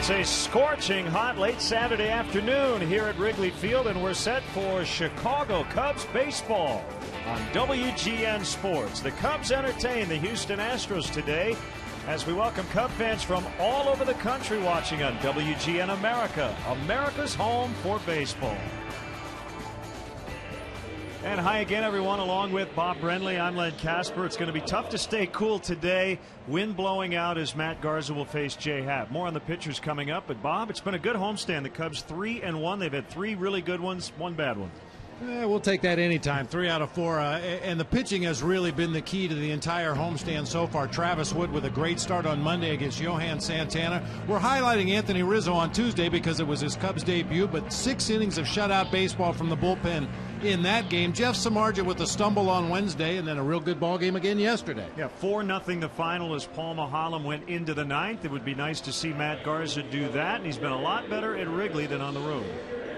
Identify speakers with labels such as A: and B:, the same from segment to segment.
A: It's a scorching hot late Saturday afternoon here at Wrigley Field, and we're set for Chicago Cubs baseball on WGN Sports. The Cubs entertain the Houston Astros today as we welcome Cub fans from all over the country watching on WGN America, America's home for baseball. And hi again, everyone. Along with Bob Brenly, I'm Len Casper. It's going to be tough to stay cool today. Wind blowing out as Matt Garza will face Jay Happ. More on the pitchers coming up. But, Bob, it's been a good homestand. The Cubs 3-1. They've had 3 really good ones, 1 bad one.
B: We'll take that anytime. 3 out of 4. And the pitching has really been the key to the entire homestand so far. Travis Wood with a great start on Monday against Johan Santana. We're highlighting Anthony Rizzo on Tuesday because it was his Cubs debut, but 6 innings of shutout baseball from the bullpen in that game. Jeff Samardzija with a stumble on Wednesday, and then a real good ball game again yesterday.
A: Yeah, 4-0 the final as Paul Maholm went into the 9th. It would be nice to see Matt Garza do that, and he's been a lot better at Wrigley than on the road.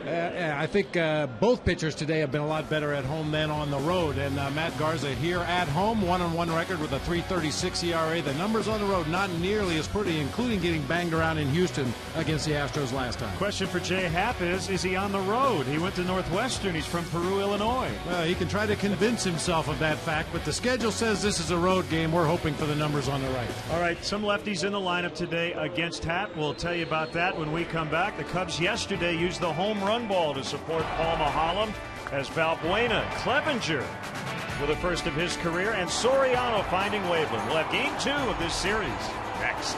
B: I think both pitchers today have been a lot better at home than on the road. And Matt Garza here at home, 1-1 record with a 3.36 ERA. The numbers on the road not nearly as pretty, including getting banged around in Houston against the Astros last time.
A: Question for Jay Happ is he on the road? He went to Northwestern. He's from Peru, Illinois.
B: Well, he can try to convince himself of that fact, but the schedule says this is a road game. We're hoping for the numbers on the right.
A: All right, some lefties in the lineup today against Happ. We'll tell you about that when we come back. The Cubs yesterday used the home run ball to support Paul Maholm as Valbuena, Clevenger with the first of his career, and Soriano finding Waveland. We'll have game 2 of this series next.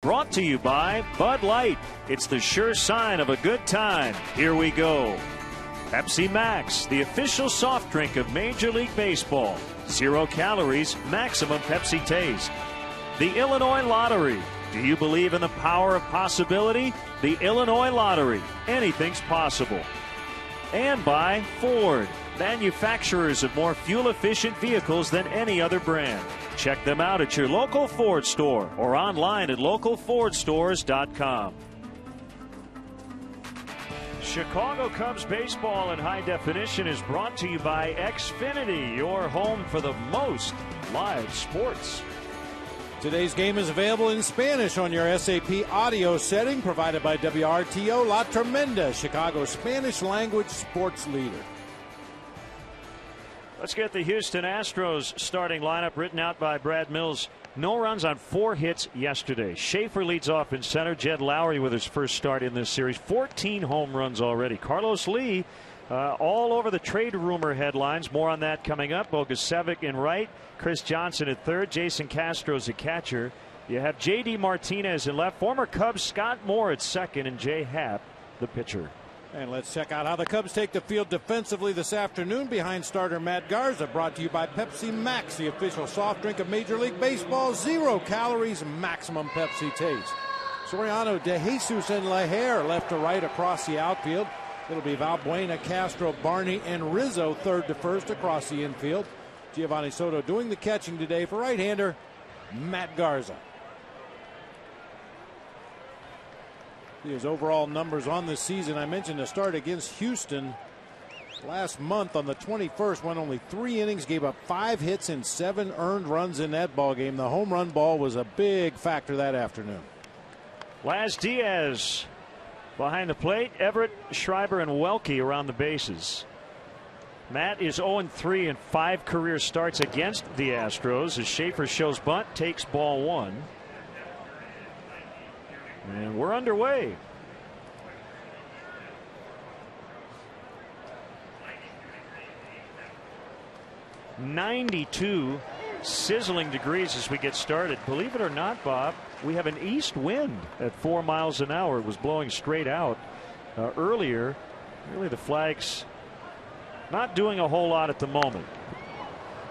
A: Brought to you by Bud Light. It's the sure sign of a good time. Here we go. Pepsi Max, the official soft drink of Major League Baseball. 0 calories, maximum Pepsi taste. The Illinois Lottery. Do you believe in the power of possibility? The Illinois Lottery. Anything's possible. And by Ford, manufacturers of more fuel-efficient vehicles than any other brand. Check them out at your local Ford store or online at localfordstores.com. Chicago Cubs baseball in high definition is brought to you by Xfinity, your home for the most live sports.
B: Today's game is available in Spanish on your SAP audio setting, provided by WRTO La Tremenda, Chicago's Spanish language sports leader.
A: Let's get the Houston Astros starting lineup written out by Brad Mills. No runs on 4 hits yesterday. Schaefer leads off in center. Jed Lowry with his first start in this series. 14 home runs already. Carlos Lee All over the trade rumor headlines. More on that coming up. Bogusevic in right, Chris Johnson at third, Jason Castro's a catcher. You have J.D. Martinez in left, former Cubs Scott Moore at second, and Jay Happ, the pitcher.
B: And let's check out how the Cubs take the field defensively this afternoon behind starter Matt Garza. Brought to you by Pepsi Max, the official soft drink of Major League Baseball. 0 calories, maximum Pepsi taste. Soriano, De Jesus, and Laher left to right across the outfield. It'll be Valbuena, Castro, Barney, and Rizzo third to first across the infield. Giovanni Soto doing the catching today for right-hander Matt Garza. His overall numbers on this season, I mentioned a start against Houston last month on the 21st, went only 3 innings, gave up 5 hits and 7 earned runs in that ball game. The home run ball was a big factor that afternoon.
A: Laz Diaz behind the plate, Everett, Schreiber, and Welke around the bases. Matt is 0-3 in 5 career starts against the Astros as Schaefer shows bunt, takes ball 1. And we're underway. "92 sizzling degrees as we get started. Believe it or not, Bob, we have an east wind at 4 miles an hour. It was blowing straight out earlier. Really, the Flags not doing a whole lot at the moment.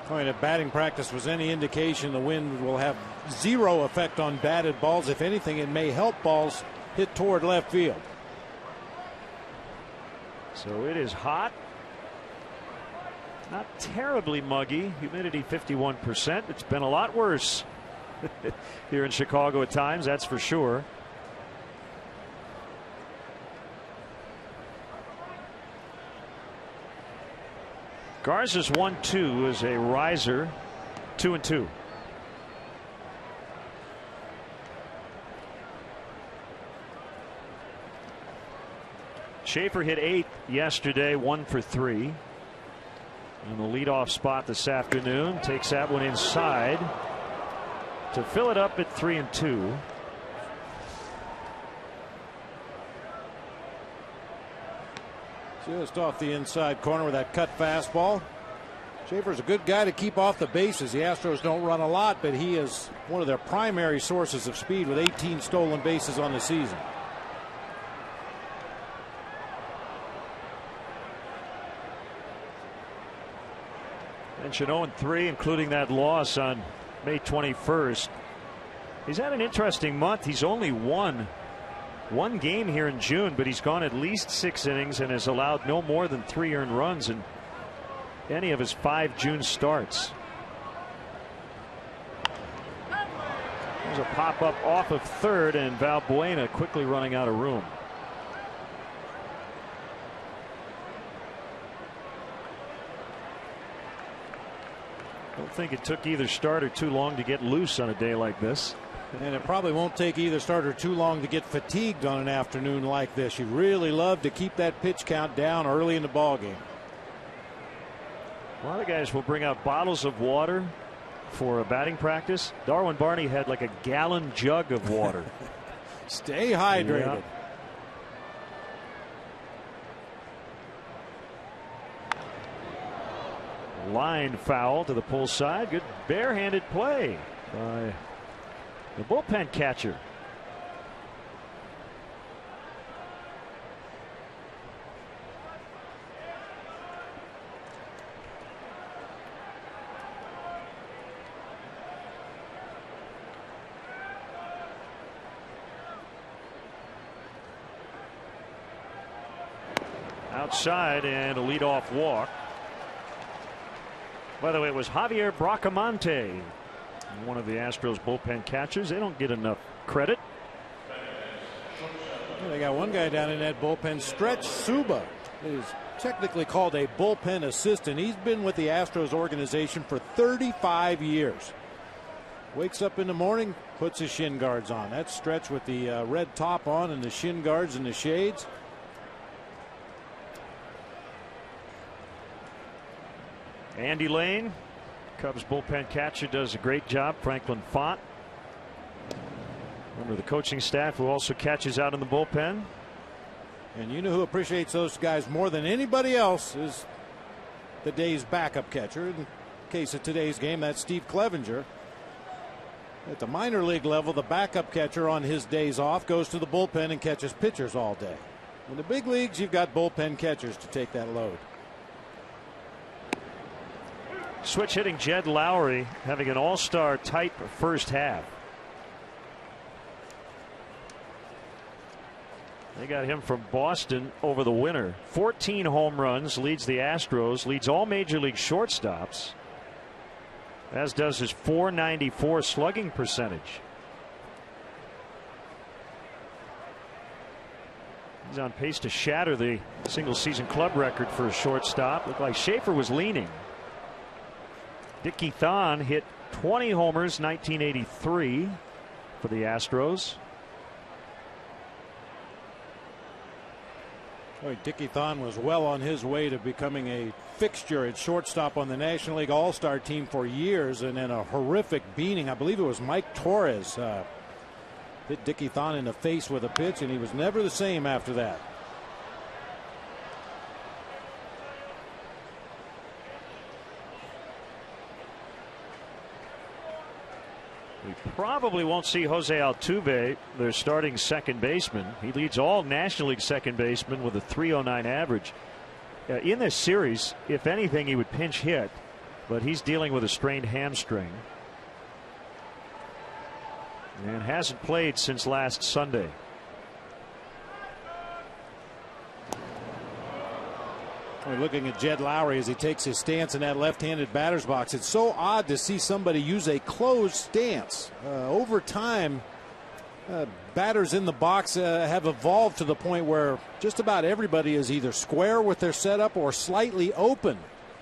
B: I mean, if batting practice was any indication, the wind will have 0 effect on batted balls. If anything, it may help balls hit toward left field.
A: So it is hot. Not terribly muggy. Humidity 51%. It's been a lot worse here in Chicago at times, that's for sure. Garza's 1-2 is a riser, 2-2. Schaefer hit 8 yesterday, 1 for 3. And the leadoff spot this afternoon, takes that one inside to fill it up at 3-2.
B: Just off the inside corner with that cut fastball. Schaefer's a good guy to keep off the bases. The Astros don't run a lot, but he is one of their primary sources of speed with 18 stolen bases on the season.
A: Mentioned 0-3, including that loss on May 21st. He's had an interesting month. He's only won 1 game here in June, but he's gone at least 6 innings and has allowed no more than 3 earned runs in any of his 5 June starts. There's a pop up off of third, and Valbuena quickly running out of room. Don't think it took either starter too long to get loose on a day like this.
B: And it probably won't take either starter too long to get fatigued on an afternoon like this. You really love to keep that pitch count down early in the ball game.
A: A lot of guys will bring out bottles of water for a batting practice. Darwin Barney had like a gallon jug of water.
B: Stay hydrated.
A: Yeah. Line foul to the pull side. Good barehanded play by the bullpen catcher. Outside and a leadoff walk. By the way, it was Javier Bracamonte, one of the Astros bullpen catchers. They don't get enough credit.
B: Well, they got one guy down in that bullpen, Stretch Suba. Is technically called a bullpen assistant. He's been with the Astros organization for 35 years. Wakes up in the morning, puts his shin guards on. That's Stretch with the red top on and the shin guards and the shades.
A: Andy Lane, Cubs bullpen catcher, does a great job. Franklin Font, member of the coaching staff, who also catches out in the bullpen.
B: And you know who appreciates those guys more than anybody else is the day's backup catcher. In the case of today's game, that's Steve Clevenger. At the minor league level, the backup catcher on his days off goes to the bullpen and catches pitchers all day. In the big leagues, you've got bullpen catchers to take that load.
A: Switch hitting Jed Lowry having an all-star type first half. They got him from Boston over the winter. 14 home runs, leads the Astros, leads all major league shortstops, as does his .494 slugging percentage. He's on pace to shatter the single season club record for a shortstop. Looked like Schaefer was leaning. Dickie Thon hit 20 homers 1983 for the Astros.
B: Boy, Dickie Thon was well on his way to becoming a fixture at shortstop on the National League All-Star team for years, and then a horrific beating. I believe it was Mike Torres hit Dickie Thon in the face with a pitch, and he was never the same after that.
A: We probably won't see Jose Altuve, their starting second baseman. He leads all National League second basemen with a .309 average. In this series, if anything, he would pinch hit, but he's dealing with a strained hamstring and hasn't played since last Sunday.
B: We're looking at Jed Lowry as he takes his stance in that left-handed batter's box. It's so odd to see somebody use a closed stance. Over time, batters in the box have evolved to the point where just about everybody is either square with their setup or slightly open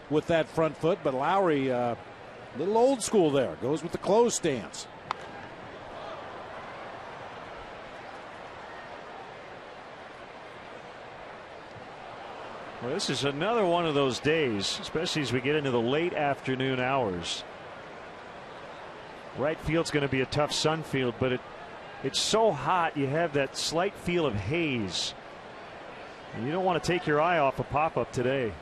B: with that front foot. But Lowry, a little old school there, goes with the closed stance.
A: Well, this is another one of those days, especially as we get into the late afternoon hours. Right field's going to be a tough sun field, but it's so hot you have that slight feel of haze. And you don't want to take your eye off a pop-up today.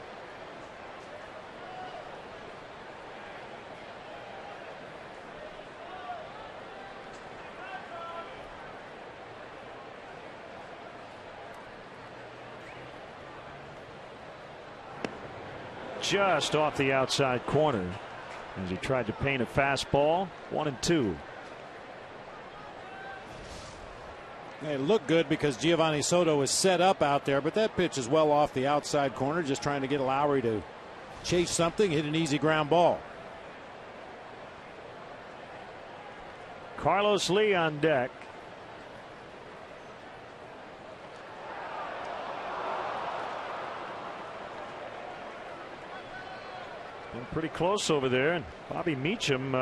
A: Just off the outside corner as he tried to paint a fastball. 1-2.
B: It looked good because Giovanni Soto was set up out there, but that pitch is well off the outside corner, just trying to get Lowry to chase something, hit an easy ground ball.
A: Carlos Lee on deck. Been pretty close over there, and Bobby Meacham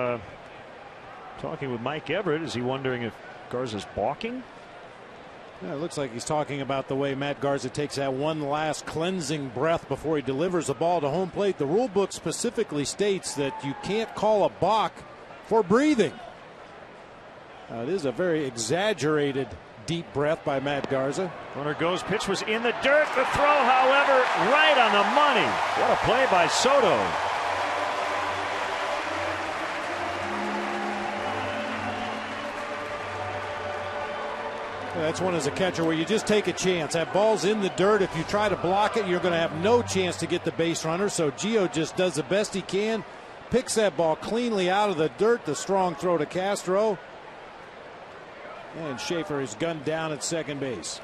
A: talking with Mike Everett. Is he wondering if Garza's balking?
B: Yeah, it looks like he's talking about the way Matt Garza takes that one last cleansing breath before he delivers the ball to home plate. The rule book specifically states that you can't call a balk for breathing. It is a very exaggerated deep breath by Matt Garza.
A: Runner goes, pitch was in the dirt. The throw, however, right on the money. What a play by Soto.
B: That's one as a catcher where you just take a chance. That ball's in the dirt. If you try to block it, you're going to have no chance to get the base runner. So Gio just does the best he can, picks that ball cleanly out of the dirt. The strong throw to Castro. And Schaefer is gunned down at second base.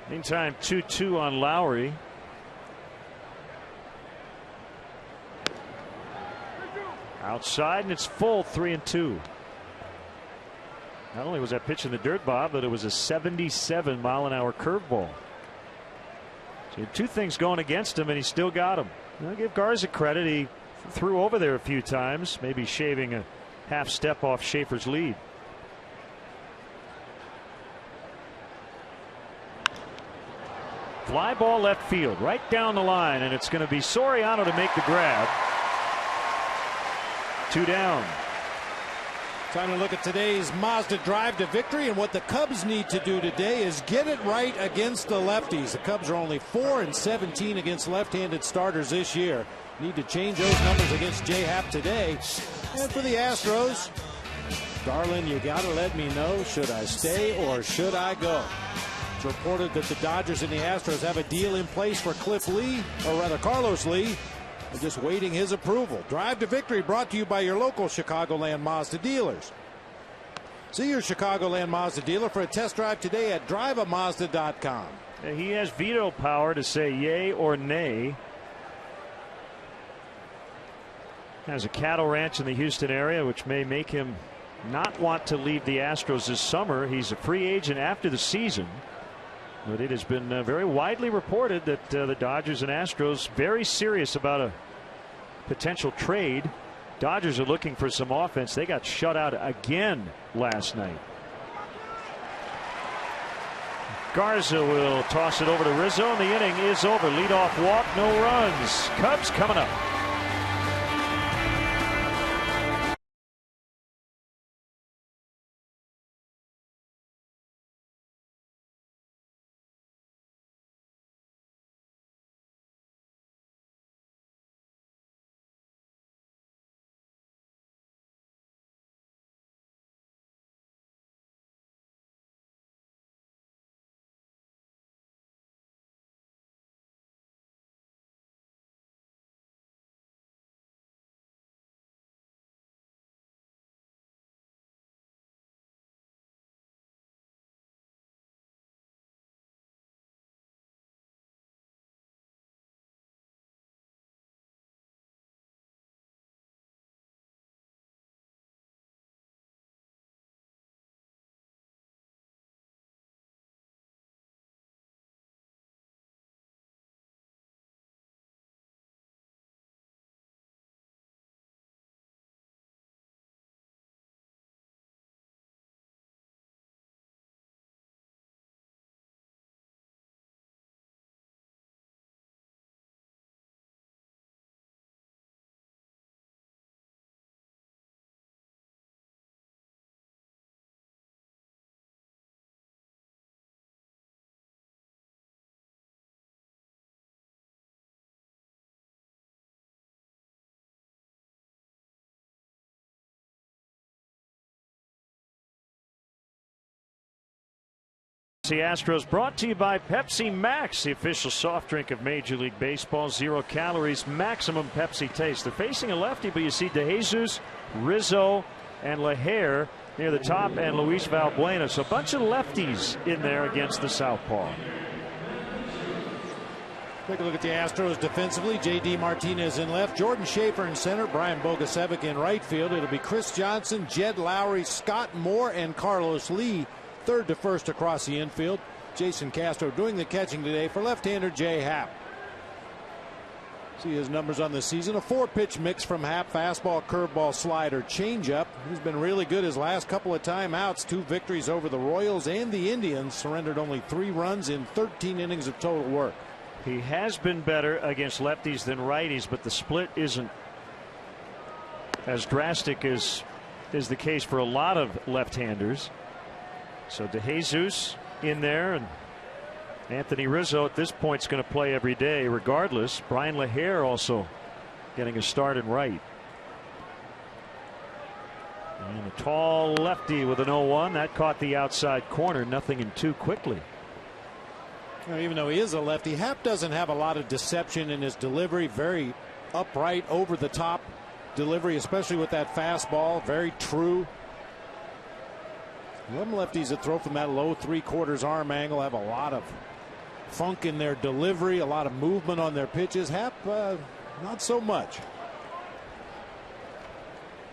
A: Meantime, 2-2 on Lowry. Outside, and it's full, 3-2. Not only was that pitch in the dirt, Bob, but it was a 77-mile-an-hour curveball. So he had two things going against him, and he still got him. I'll give Garza credit. He threw over there a few times, maybe shaving a half step off Schaefer's lead. Fly ball left field, right down the line, and it's going to be Soriano to make the grab. 2 down.
B: Time to look at today's Mazda drive to victory, and what the Cubs need to do today is get it right against the lefties. The Cubs are only 4-17 against left-handed starters this year. Need to change those numbers against J-Happ today. And for the Astros, darling, you gotta let me know, should I stay or should I go? It's reported that the Dodgers and the Astros have a deal in place for Cliff Lee, or rather Carlos Lee. They're just waiting his approval. Drive to victory brought to you by your local Chicagoland Mazda dealers. See your Chicagoland Mazda dealer for a test drive today at driveamazda.com.
A: He has veto power to say yay or nay. Has a cattle ranch in the Houston area, which may make him not want to leave the Astros this summer. He's a free agent after the season. But it has been very widely reported that the Dodgers and Astros very serious about a potential trade. Dodgers are looking for some offense. They got shut out again last night. Garza will toss it over to Rizzo, and the inning is over. Leadoff walk, no runs. Cubs coming up. The Astros brought to you by Pepsi Max, the official soft drink of Major League Baseball. 0 calories, maximum Pepsi taste. They're facing a lefty, but you see DeJesus, Rizzo, and LaHare near the top, and Luis Valbuena. So a bunch of lefties in there against the southpaw.
B: Take a look at the Astros defensively. J.D. Martinez in left, Jordan Schaefer in center, Brian Bogasevic in right field. It'll be Chris Johnson, Jed Lowry, Scott Moore, and Carlos Lee third to first across the infield. Jason Castro doing the catching today for left-hander J-Happ. See his numbers on the season. A 4-pitch mix from Happ: fastball, curveball, slider, changeup. He's been really good his last couple of timeouts. 2 victories over the Royals and the Indians. Surrendered only 3 runs in 13 innings of total work.
A: He has been better against lefties than righties, but the split isn't as drastic as is the case for a lot of left-handers. So DeJesus in there, and Anthony Rizzo at this point is going to play every day regardless. Brian LaHare also getting a start in right. And a tall lefty with an 0-1 that caught the outside corner. Nothing in 2 quickly.
B: Now, even though he is a lefty, Happ doesn't have a lot of deception in his delivery. Very upright, over the top delivery, especially with that fastball. Very true. Some lefties that throw from that low 3/4 arm angle have a lot of funk in their delivery, a lot of movement on their pitches. Happ, not so much.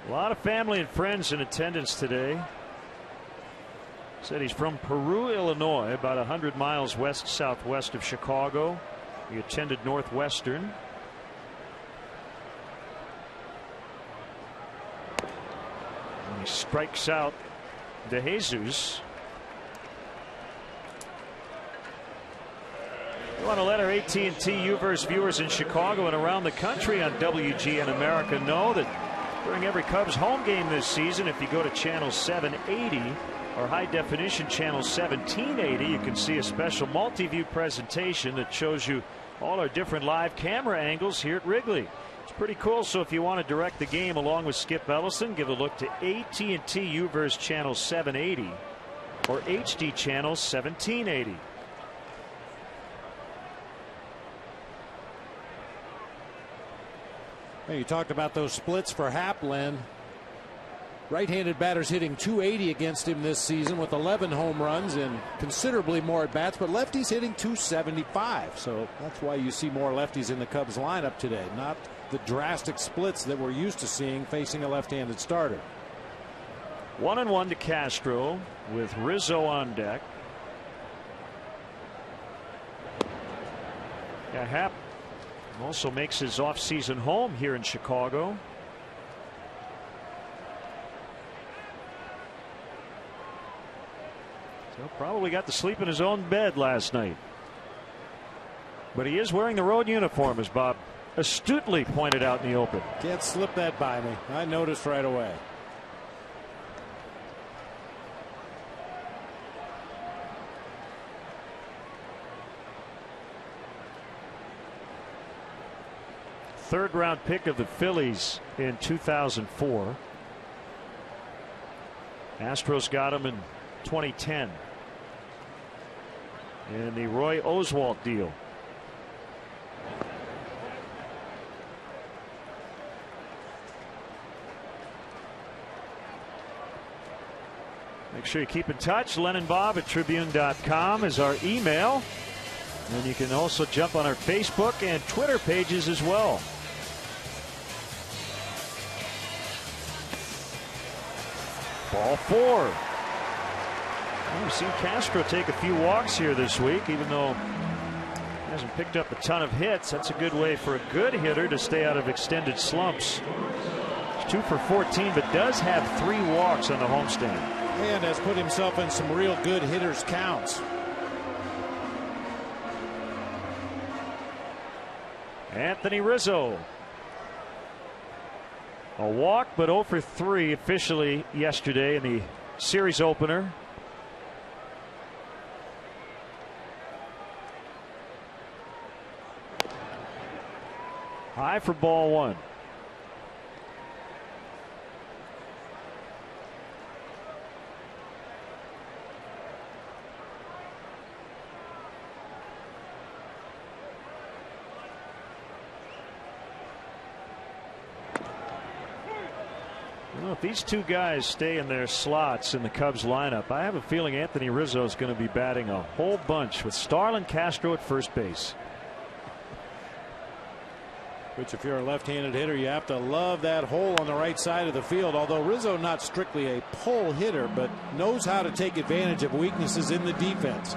A: A lot of family and friends in attendance today. Said he's from Peru, Illinois, about 100 miles west-southwest of Chicago. He attended Northwestern. And he strikes out DeJesus. We want to let our AT&T U-verse viewers in Chicago and around the country on WGN America know that During every Cubs home game this season, if you go to channel 780 or high definition channel 1780, you can see a special multi-view presentation that shows you all our different live camera angles here at Wrigley. It's pretty cool. So if you want to direct the game along with Skip Ellison, give a look to AT&T UVerse channel 780 or HD channel 1780.
B: Hey, you talked about those splits for Happ, Len. Right-handed batters hitting .280 against him this season with 11 home runs and considerably more at-bats, but lefties hitting .275. So that's why you see more lefties in the Cubs lineup today, not the drastic splits that we're used to seeing facing a left-handed starter.
A: 1-1 to Castro with Rizzo on deck. Yeah, Happ also makes his offseason home here in Chicago. So probably got to sleep in his own bed last night. But he is wearing the road uniform, as Bob astutely pointed out in the open.
B: Can't slip that by me. I noticed right away.
A: Third-round pick of the Phillies in 2004. Astros got him in 2010 in the Roy Oswalt deal. Make sure you keep in touch. LennonBob@Tribune.com is our email. And you can also jump on our Facebook and Twitter pages as well. Ball 4. We've seen Castro take a few walks here this week, even though he hasn't picked up a ton of hits. That's a good way for a good hitter to stay out of extended slumps. He's 2 for 14, but does have 3 walks on the homestand.
B: And has put himself in some real good hitters' counts.
A: Anthony Rizzo. A walk, but 0 for 3 officially yesterday in the series opener. High for ball 1. Well, if these two guys stay in their slots in the Cubs lineup, I have a feeling Anthony Rizzo is going to be batting a whole bunch with Starlin Castro at first base.
B: Which, if you're a left-handed hitter, you have to love that hole on the right side of the field. Although Rizzo not strictly a pull hitter, but knows how to take advantage of weaknesses in the defense.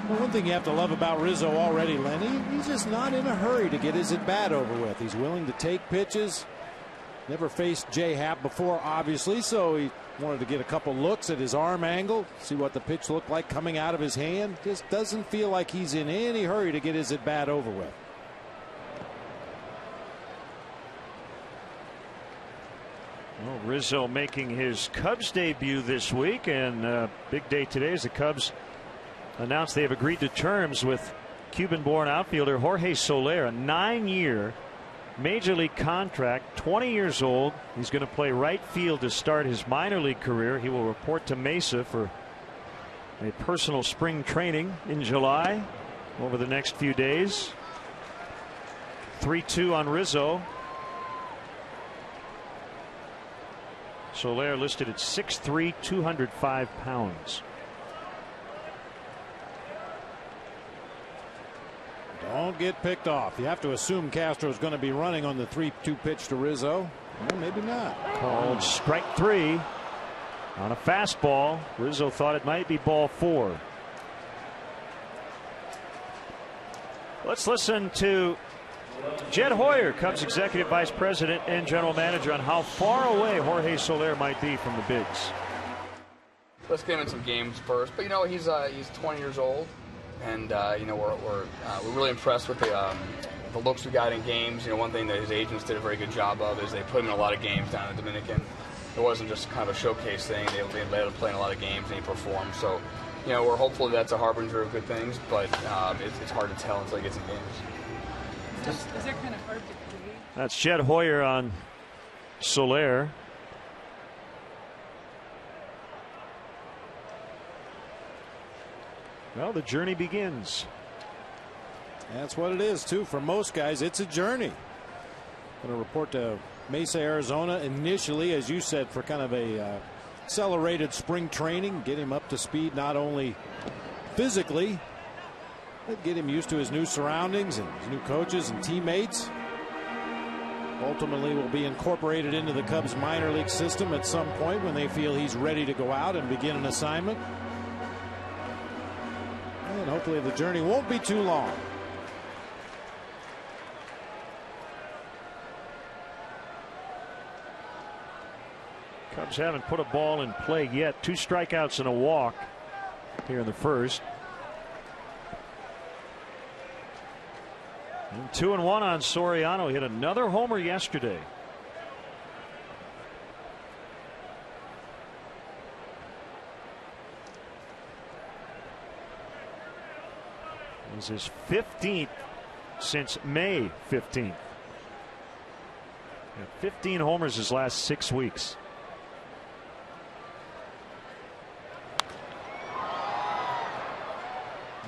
B: Well, one thing you have to love about Rizzo already, Lenny, he's just not in a hurry to get his at-bat over with. He's willing to take pitches. Never faced J. Happ before, obviously, so he wanted to get a couple looks at his arm angle, see what the pitch looked like coming out of his hand. Just doesn't feel like he's in any hurry to get his at-bat over with.
A: Well, Rizzo making his Cubs debut this week, and big day today as the Cubs announced they have agreed to terms with Cuban-born outfielder Jorge Soler, a 9-year Major League contract, 20 years old. He's going to play right field to start his minor league career. He will report to Mesa for a personal spring training in July over the next few days. 3-2 on Rizzo. Soler listed at 6'3", 205 pounds.
B: Don't get picked off. You have to assume Castro's going to be running on the 3-2 pitch to Rizzo. Well, maybe not.
A: Called strike 3 on a fastball. Rizzo thought it might be ball 4. Let's listen to Jed Hoyer, Cubs Executive Vice President and General Manager, on how far away Jorge Soler might be from the bigs.
C: Let's get him in some games first. But, you know, he's 20 years old. And, you know, we're really impressed with the the looks we got in games. One thing that his agents did a very good job of is they put him in a lot of games down in the Dominican. It wasn't just kind of a showcase thing. They let him play in a lot of games and he performed. So, we're hopeful that's a harbinger of good things, but it's hard to tell until he gets in games.
D: Is that kind of hard to create?
A: That's Jed Hoyer on Soler. Well, the journey begins.
B: That's what it is, too. For most guys, it's a journey. Going to report to Mesa, Arizona initially, as you said, for kind of a accelerated spring training, get him up to speed not only physically, but get him used to his new surroundings and his new coaches and teammates. Ultimately will be incorporated into the Cubs minor league system at some point when they feel he's ready to go out and begin an assignment. And hopefully the journey won't be too long.
A: Cubs haven't put a ball in play yet. 2 strikeouts and a walk here in the first. And 2-1 on Soriano. Hit another homer yesterday. It was his 15th since May 15th. 15 homers his last 6 weeks.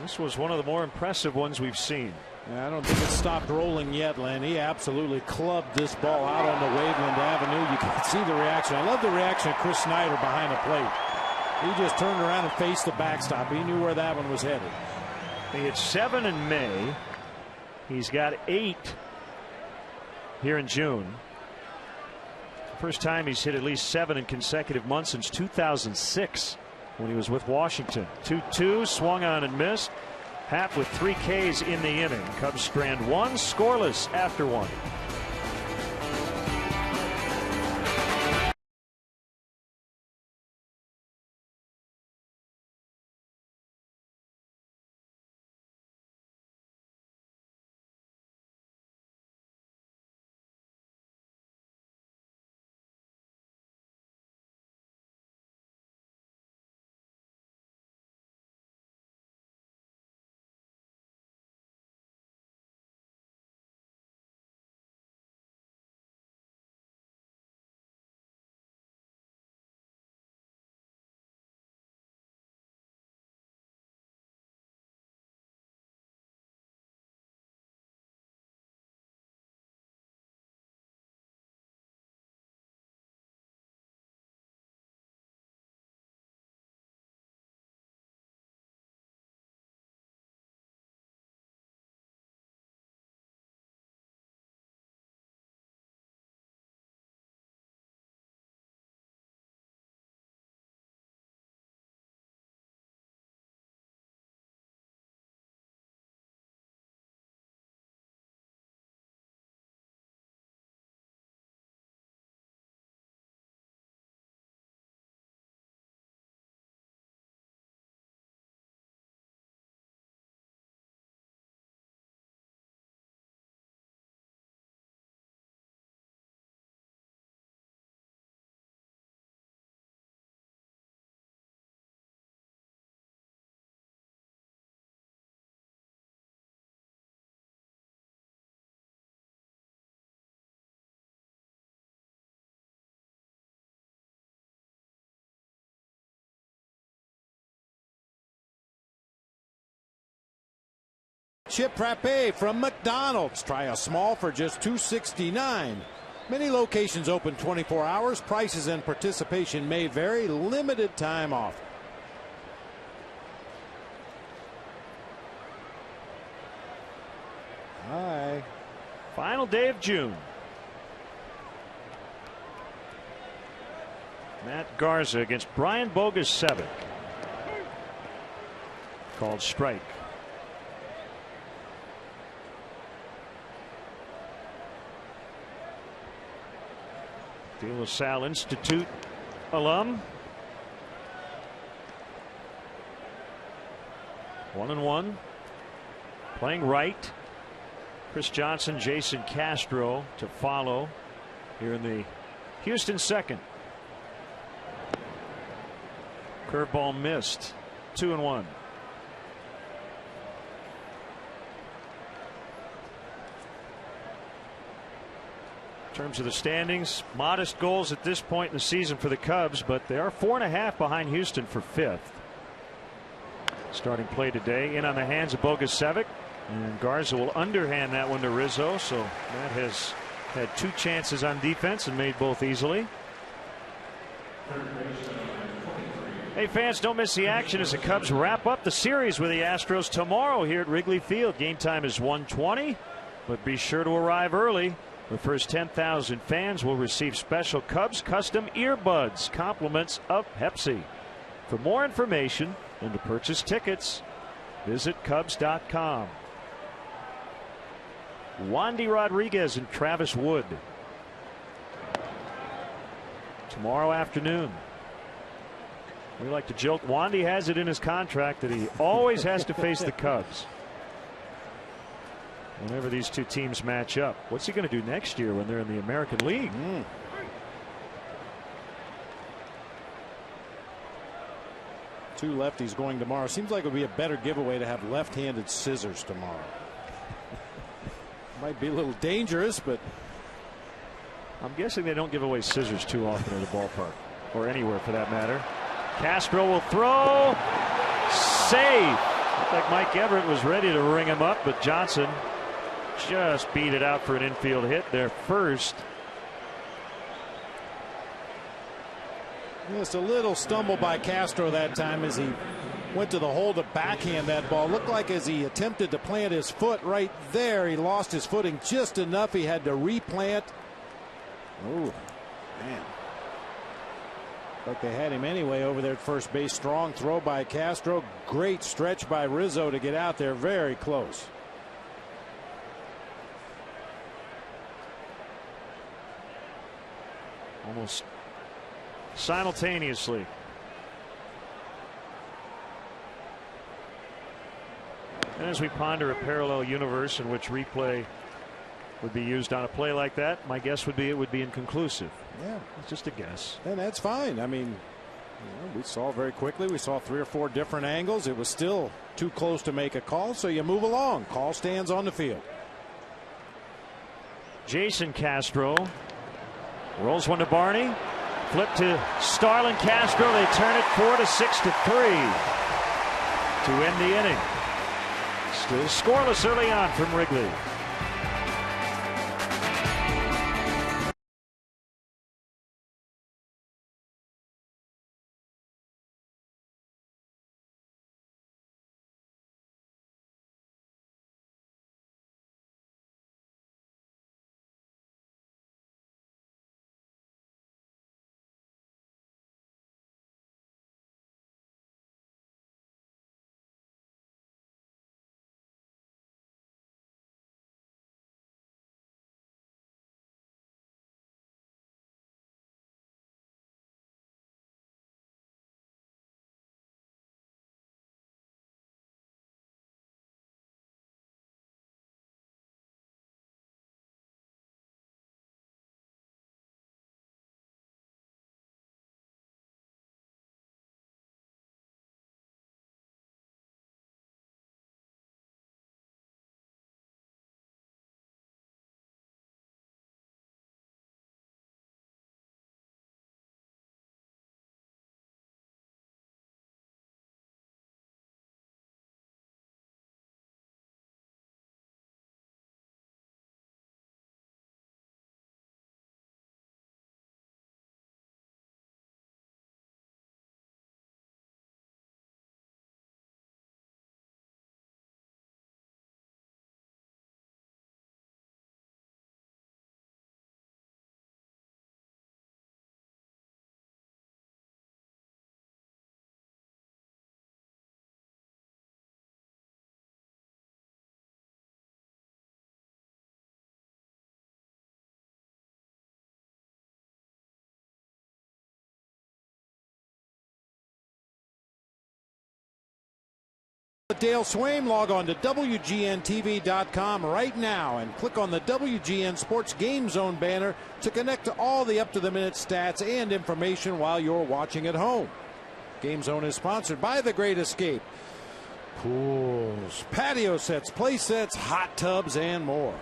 A: This was one of the more impressive ones we've seen.
B: I don't think it's stopped rolling yet, Len. He absolutely clubbed this ball out on the Waveland Avenue. You can see the reaction. I love the reaction of Chris Snyder behind the plate. He just turned around and faced the backstop. He knew where that one was headed.
A: He hit 7 in May. He's got 8 here in June. First time he's hit at least 7 in consecutive months since 2006. When he was with Washington. 2-2, swung on and missed. Happ with 3 Ks in the inning. Cubs strand 1, scoreless after 1.
B: Chip Frappe from McDonald's. Try a small for just $2.69. Many locations open 24 hours. Prices and participation may vary. Limited time offer. Hi.
A: Final day of June. Matt Garza against Brian Bogus 7. Called strike. De La Salle Institute alum. 1-1. Playing right. Chris Johnson, Jason Castro to follow here in the Houston second. Curveball missed. 2-1. In terms of the standings, modest goals at this point in the season for the Cubs, but they are 4.5 behind Houston for 5th. Starting play today in on the hands of Bogusevic, and Garza will underhand that one to Rizzo, so Matt has had 2 chances on defense and made both easily. Hey fans, don't miss the action as the Cubs wrap up the series with the Astros tomorrow here at Wrigley Field. Game time is 1:20, but be sure to arrive early. The first 10,000 fans will receive special Cubs custom earbuds, compliments of Pepsi. For more information and to purchase tickets, visit Cubs.com. Wandy Rodriguez and Travis Wood tomorrow afternoon. We like to joke, Wandy has it in his contract that he always has to face the Cubs whenever these two teams match up. What's he going to do next year when they're in the American League?
B: Two lefties going tomorrow. Seems like it would be a better giveaway to have left-handed scissors tomorrow. Might be a little dangerous, but
A: I'm guessing they don't give away scissors too often at the ballpark, or anywhere for that matter. Castro will throw. Safe. Looked like Mike Everett was ready to ring him up, but Johnson just beat it out for an infield hit there first.
B: Just a little stumble by Castro that time as he went to the hole to backhand that ball. Looked like as he attempted to plant his foot right there, he lost his footing just enough. He had to replant. Oh, man. Like they had him anyway over there at first base. Strong throw by Castro. Great stretch by Rizzo to get out there. Very close.
A: Almost simultaneously. And as we ponder a parallel universe in which replay would be used on a play like that, my guess would be it would be inconclusive.
B: Yeah,
A: it's just a guess.
B: And that's fine. I mean, we saw very quickly. We saw 3 or 4 different angles. It was still too close to make a call, so you move along. Call stands on the field.
A: Jason Castro rolls one to Barney. Flip to Starlin Castro. They turn it 4-6 to 3 to end the inning. Still scoreless early on from Wrigley.
B: Dale Swaim. Log on to WGNTV.com right now and click on the WGN Sports Game Zone banner to connect to all the up-to-the-minute stats and information while you're watching at home. Game Zone is sponsored by The Great Escape. Pools, patio sets, play sets, hot tubs, and more.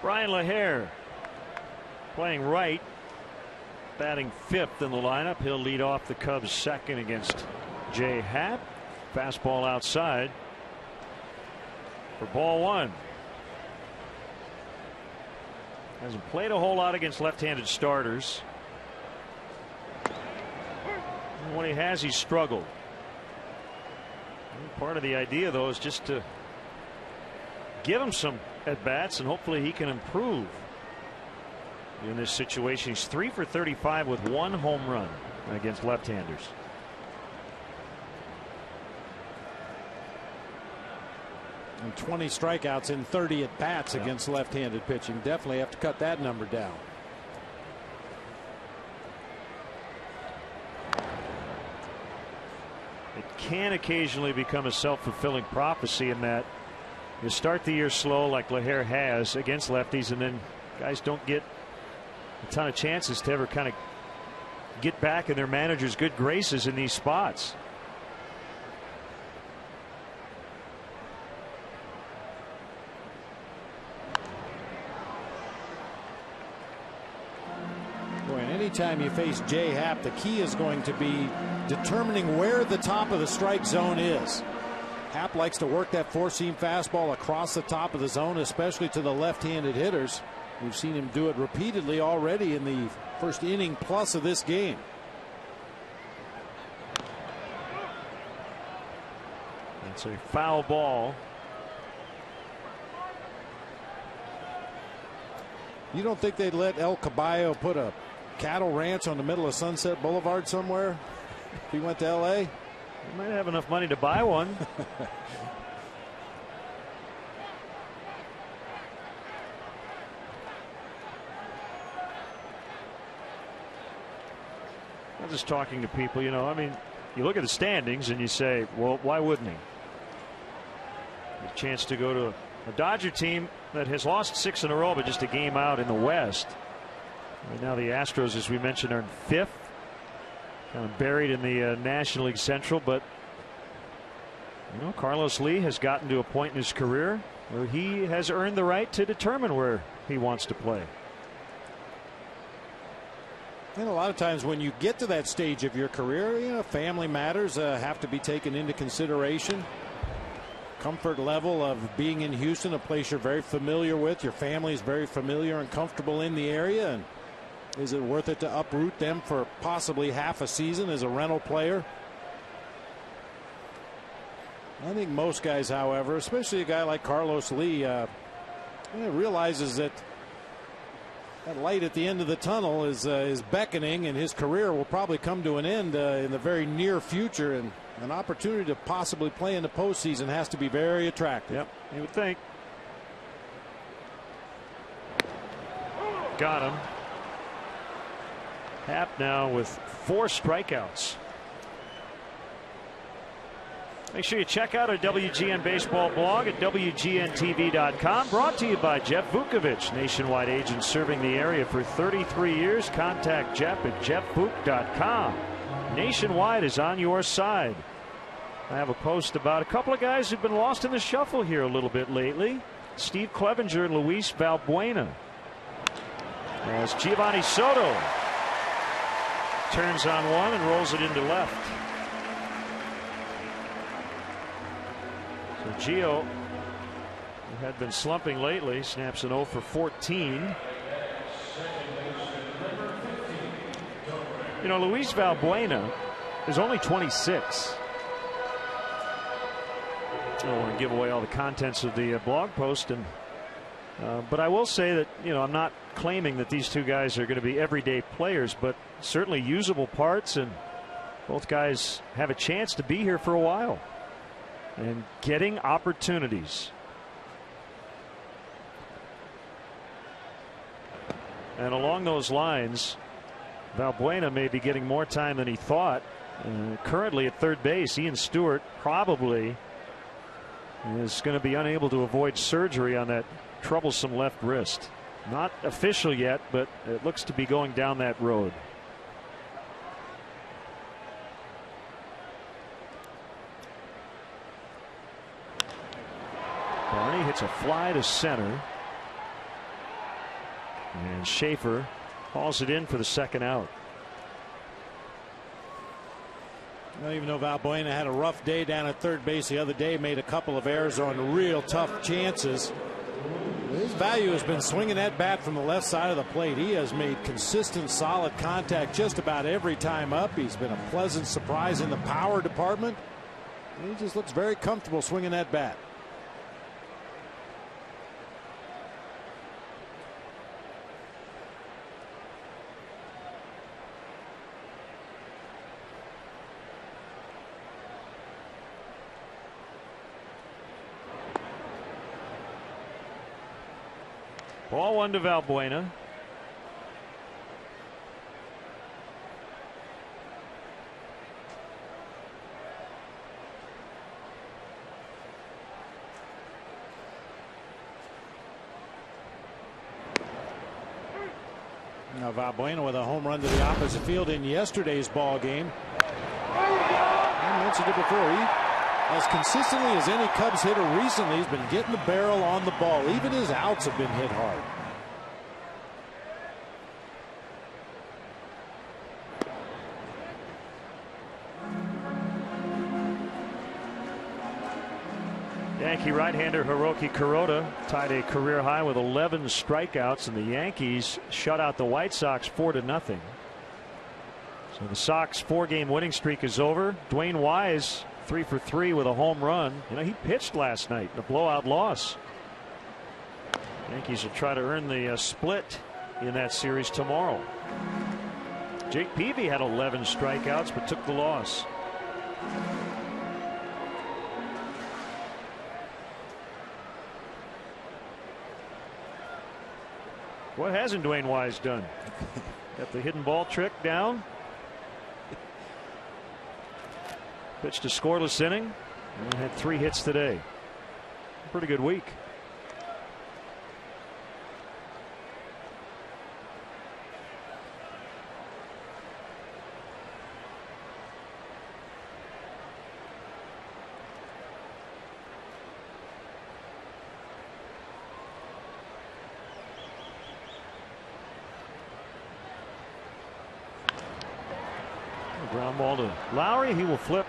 A: Brian LaHare playing right, batting fifth in the lineup. He'll lead off the Cubs second against Jay Happ. Fastball outside for ball one. Hasn't played a whole lot against left-handed starters. And when he has, he's struggled. And part of the idea, though, is just to give him some at-bats, and hopefully he can improve in this situation. He's 3 for 35 with 1 home run against left-handers.
B: And 20 strikeouts in 30 at-bats against left-handed pitching. Definitely have to cut that number down.
A: It can occasionally become a self-fulfilling prophecy in that you start the year slow like LaHare has against lefties, and then guys don't get a ton of chances to ever kind of get back in their manager's good graces in these spots.
B: Boy, and anytime you face Jay Happ, the key is going to be determining where the top of the strike zone is. Happ likes to work that four-seam fastball across the top of the zone, especially to the left-handed hitters. We've seen him do it repeatedly already in the first inning plus of this game.
A: It's a foul ball.
B: You don't think they'd let El Caballo put a cattle ranch on the middle of Sunset Boulevard somewhere if he went to L.A.?
A: You might have enough money to buy one. I'm just talking to people, you know, I mean, you look at the standings and you say, well, why wouldn't he? A chance to go to a Dodger team that has lost 6 in a row, but just a game out in the West. Right now the Astros, as we mentioned, are in 5th. Kind of buried in the National League Central, but you know, Carlos Lee has gotten to a point in his career where he has earned the right to determine where he wants to play.
B: And a lot of times when you get to that stage of your career, you know, family matters have to be taken into consideration. Comfort level of being in Houston, a place you're very familiar with, your family is very familiar and comfortable in the area, and is it worth it to uproot them for possibly half a season as a rental player? I think most guys, however, especially a guy like Carlos Lee, realizes that that light at the end of the tunnel is beckoning, and his career will probably come to an end in the very near future, and an opportunity to possibly play in the postseason has to be very attractive.
A: Yep, you would think. Got him. Happ now with 4 strikeouts. Make sure you check out our WGN Baseball blog at WGNTV.com. Brought to you by Jeff Vukovich, nationwide agent serving the area for 33 years. Contact Jeff at jeffvuk.com. Nationwide is on your side. I have a post about a couple of guys who've been lost in the shuffle here a little bit lately. Steve Clevenger and Luis Valbuena. As Giovanni Soto turns on one and rolls it into left. So Gio, who had been slumping lately, snaps an 0 for 14. You know, Luis Valbuena is only 26. I don't want to give away all the contents of the blog post, and but I will say that, you know, I'm not claiming that these two guys are going to be everyday players, but certainly usable parts, and both guys have a chance to be here for a while and getting opportunities. And along those lines, Valbuena may be getting more time than he thought currently at third base. Ian Stewart probably is going to be unable to avoid surgery on that troublesome left wrist. Not official yet, but it looks to be going down that road. Barney hits a fly to center, and Schaefer hauls it in for the second out.
B: Well, even though Valbuena had a rough day down at third base the other day, made a couple of errors on real tough chances, his value has been swinging that bat from the left side of the plate. He has made consistent, solid contact just about every time up. He's been a pleasant surprise in the power department. He just looks very comfortable swinging that bat.
A: Ball one to Valbuena.
B: Now Valbuena with a home run to the opposite field in yesterday's ball game. I mentioned it before. He, as consistently as any Cubs hitter recently, has been getting the barrel on the ball. Even his outs have been hit hard.
A: Yankee right-hander Hiroki Kuroda tied a career high with 11 strikeouts, and the Yankees shut out the White Sox 4-0. So the Sox 4-game winning streak is over. Dwayne Wise 3 for 3 with a home run. You know, he pitched last night in a blowout loss. Yankees will try to earn the split in that series tomorrow. Jake Peavy had 11 strikeouts but took the loss. What hasn't Dwayne Wise done? Got the hidden ball trick down. Pitched a scoreless inning and had 3 hits today. Pretty good week. Ground ball to Lowry. He will flip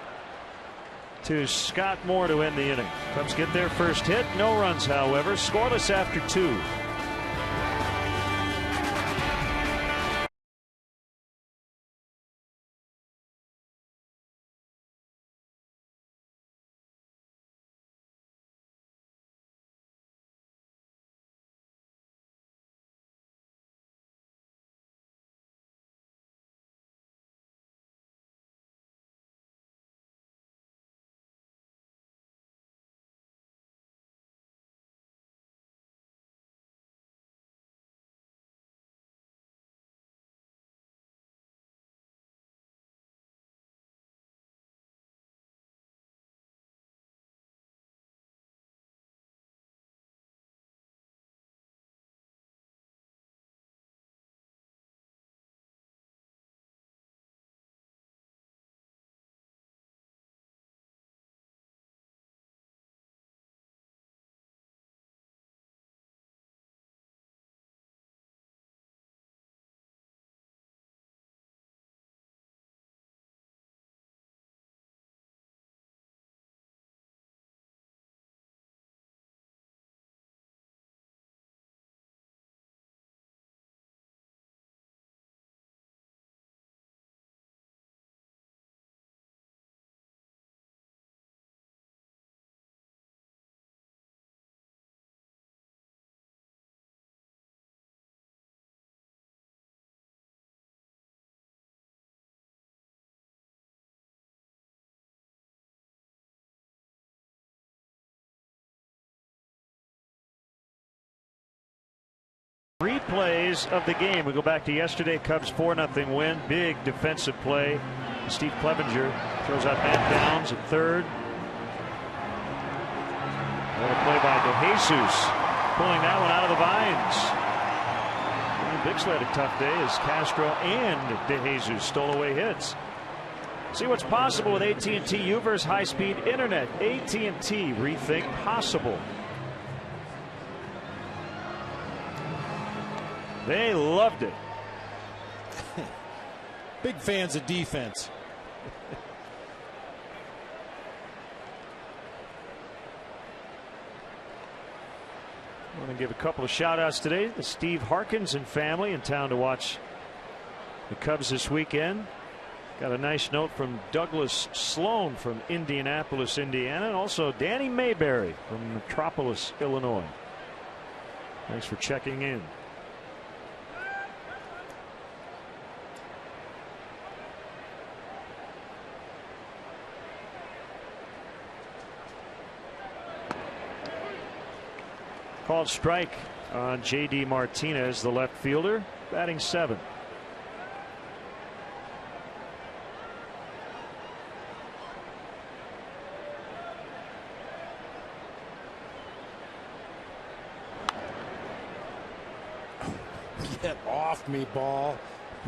A: to Scott Moore to end the inning. Cubs get their first hit. No runs, however. Scoreless after 2. Replays of the game. We go back to yesterday. Cubs 4-0 win. Big defensive play Steve Clevenger throws out Matt Downs at third. What a play by DeJesus, pulling that one out of the vines. Bixley had a tough day as Castro and DeJesus stole away hits. See what's possible with AT&T U-verse high-speed internet. AT&T, rethink possible. They loved it.
B: Big fans of defense.
A: I want to give a couple of shout outs today. The Steve Harkins and family in town to watch the Cubs this weekend. Got a nice note from Douglas Sloan from Indianapolis, Indiana, and also Danny Mayberry from Metropolis, Illinois. Thanks for checking in. Called strike on J.D. Martinez, the left fielder, batting 7th.
B: Get off me, ball.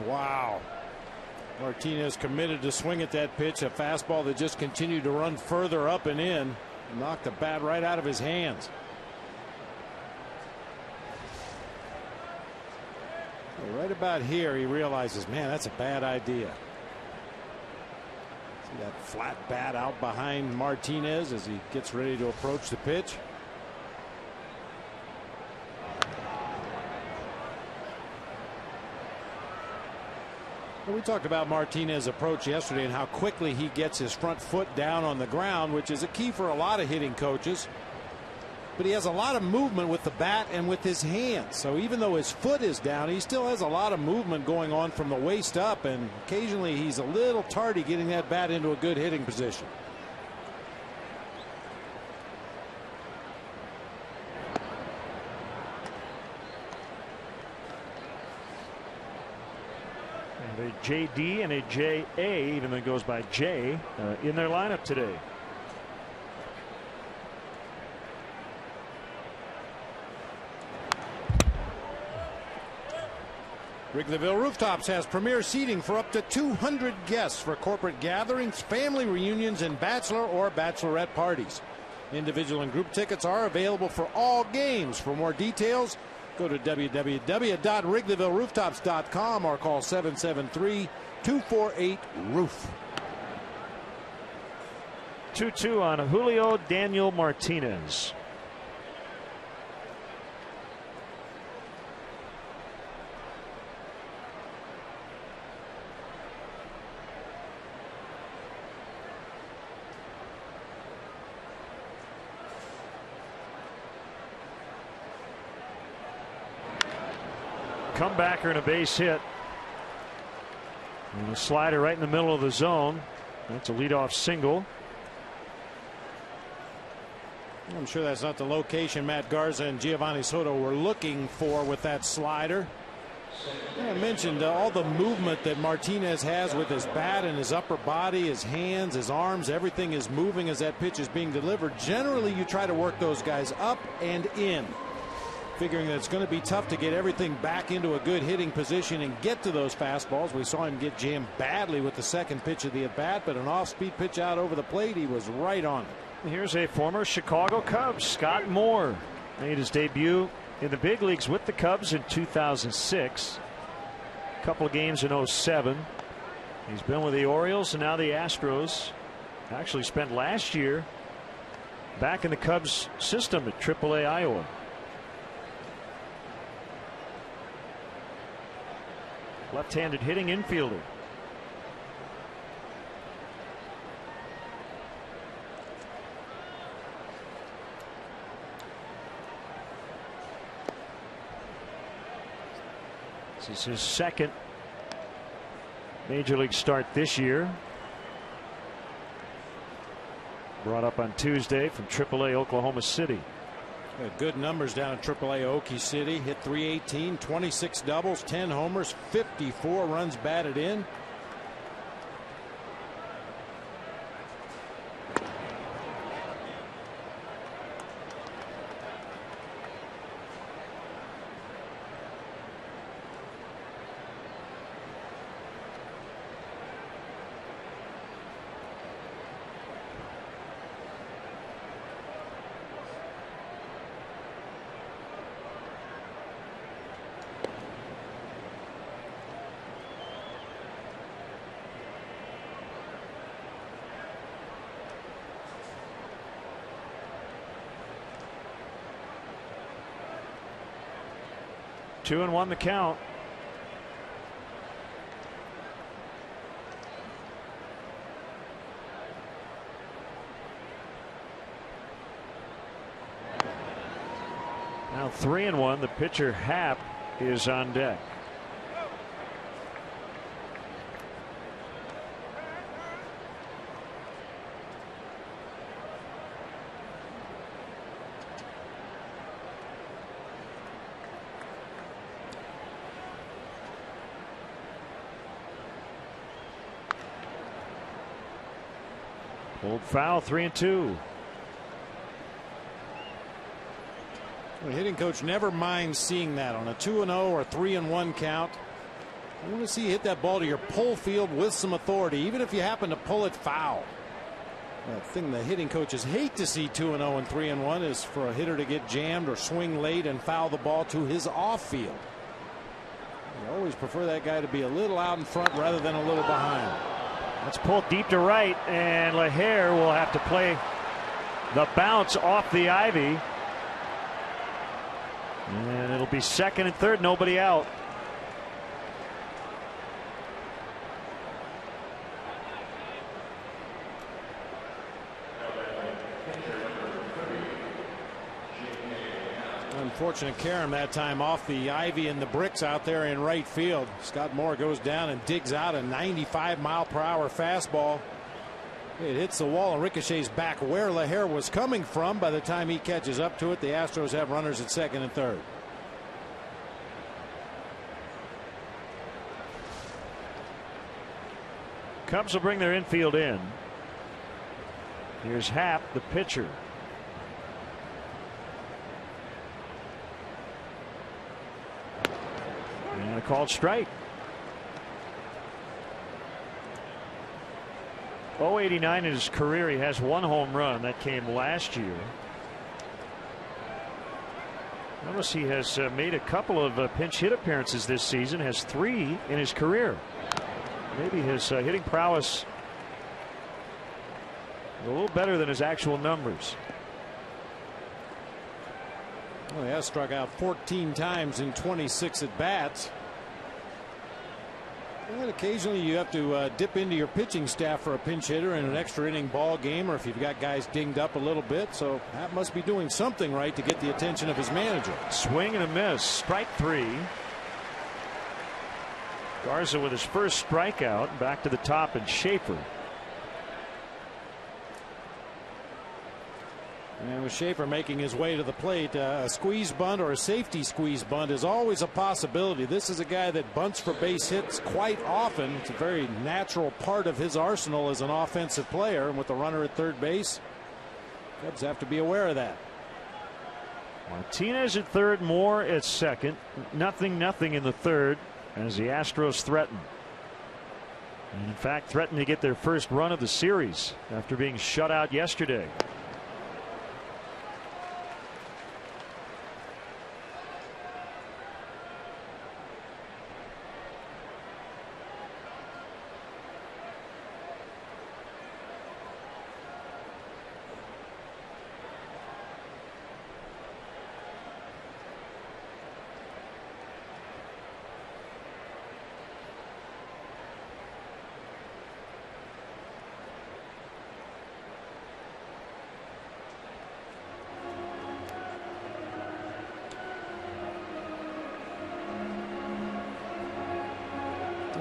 B: Wow. Martinez committed to swing at that pitch, a fastball that just continued to run further up and in. Knocked the bat right out of his hands. Right about here, he realizes, man, that's a bad idea. See that flat bat out behind Martinez as he gets ready to approach the pitch. Well, we talked about Martinez's approach yesterday and how quickly he gets his front foot down on the ground, which is a key for a lot of hitting coaches. But he has a lot of movement with the bat and with his hands. So even though his foot is down, he still has a lot of movement going on from the waist up. And occasionally he's a little tardy getting that bat into a good hitting position.
A: And a JD and a JA, even though it goes by J, in their lineup today.
B: Wrigleyville Rooftops has premier seating for up to 200 guests for corporate gatherings, family reunions, and bachelor or bachelorette parties. Individual and group tickets are available for all games. For more details, go to www.wrigleyvillerooftops.com or call 773-248-ROOF.
A: 2-2 on Julio Daniel Martinez. Comebacker and a base hit. And a slider right in the middle of the zone. That's a leadoff single.
B: I'm sure that's not the location Matt Garza and Giovanni Soto were looking for with that slider. I mentioned all the movement that Martinez has with his bat and his upper body, his hands, his arms. Everything is moving as that pitch is being delivered. Generally, you try to work those guys up and in, figuring that it's going to be tough to get everything back into a good hitting position and get to those fastballs. We saw him get jammed badly with the second pitch of the at bat, but an off-speed pitch out over the plate, he was right on it.
A: Here's a former Chicago Cub, Scott Moore, made his debut in the big leagues with the Cubs in 2006. A couple of games in 07. He's been with the Orioles and now the Astros. Actually spent last year back in the Cubs system at AAA Iowa. Left-handed hitting infielder. This is his second major league start this year. Brought up on Tuesday from AAA Oklahoma City.
B: Good numbers down in AAA Okie City. Hit .318, 26 doubles, 10 homers, 54 runs batted in.
A: 2-1 the count. Now 3-1. The pitcher Happ is on deck. Pulled foul, 3-2.
B: The hitting coach never minds seeing that on a 2-0 or 3-1 count. I want to see you hit that ball to your pull field with some authority, even if you happen to pull it foul. The thing the hitting coaches hate to see 2-0 and 3-1 is for a hitter to get jammed or swing late and foul the ball to his off field. You always prefer that guy to be a little out in front rather than a little behind.
A: Let's pull deep to right, and LaHare will have to play the bounce off the ivy. And it'll be second and third, nobody out.
B: Unfortunate carom that time off the ivy and the bricks out there in right field. Scott Moore goes down and digs out a 95-mile-per-hour fastball. It hits the wall and ricochets back where LaHare was coming from. By the time he catches up to it, the Astros have runners at second and third.
A: Cubs will bring their infield in. Here's Happ, the pitcher. And a called strike. 089 in his career. He has one home run that came last year. Notice he has made a couple of pinch hit appearances this season, has 3 in his career. Maybe his hitting prowess a little better than his actual numbers.
B: Well, he has struck out 14 times in 26 at bats. And occasionally you have to dip into your pitching staff for a pinch hitter in an extra inning ball game, or if you've got guys dinged up a little bit. So that must be doing something right to get the attention of his manager.
A: Swing and a miss. Strike 3. Garza with his first strikeout. Back to the top, and Schaefer.
B: And with Schaefer making his way to the plate, a squeeze bunt or a safety squeeze bunt is always a possibility. This is a guy that bunts for base hits quite often. It's a very natural part of his arsenal as an offensive player. And with the runner at third base, Cubs have to be aware of that.
A: Martinez at third, Moore at second. 0-0 in the third as the Astros threaten. And in fact, threaten to get their first run of the series after being shut out yesterday.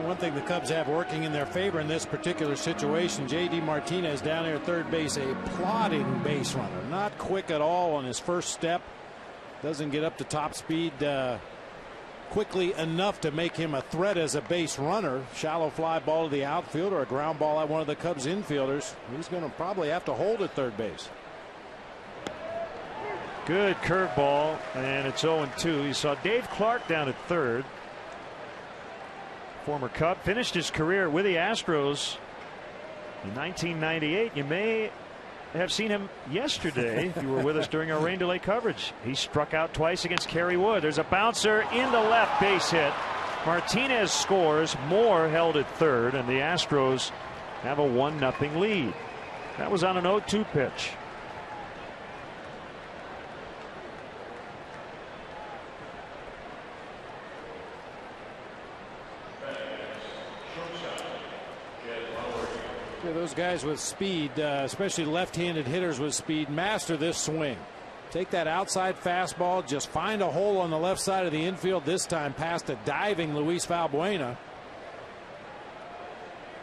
B: One thing the Cubs have working in their favor in this particular situation, J.D. Martinez down there at third base, a plodding base runner, not quick at all on his first step, doesn't get up to top speed quickly enough to make him a threat as a base runner. Shallow fly ball to the outfield or a ground ball at one of the Cubs infielders. He's going to probably have to hold at third base.
A: Good curveball, and it's 0-2. You saw Dave Clark down at third. Former Cub, finished his career with the Astros in 1998. You may have seen him yesterday if you were with us during our rain delay coverage. He struck out twice against Kerry Wood. There's a bouncer in the left, base hit. Martinez scores. Moore held at third, and the Astros have a 1-0 lead. That was on an 0-2 pitch.
B: Yeah, those guys with speed, especially left-handed hitters with speed, master this swing. Take that outside fastball, just find a hole on the left side of the infield, this time past a diving Luis Valbuena.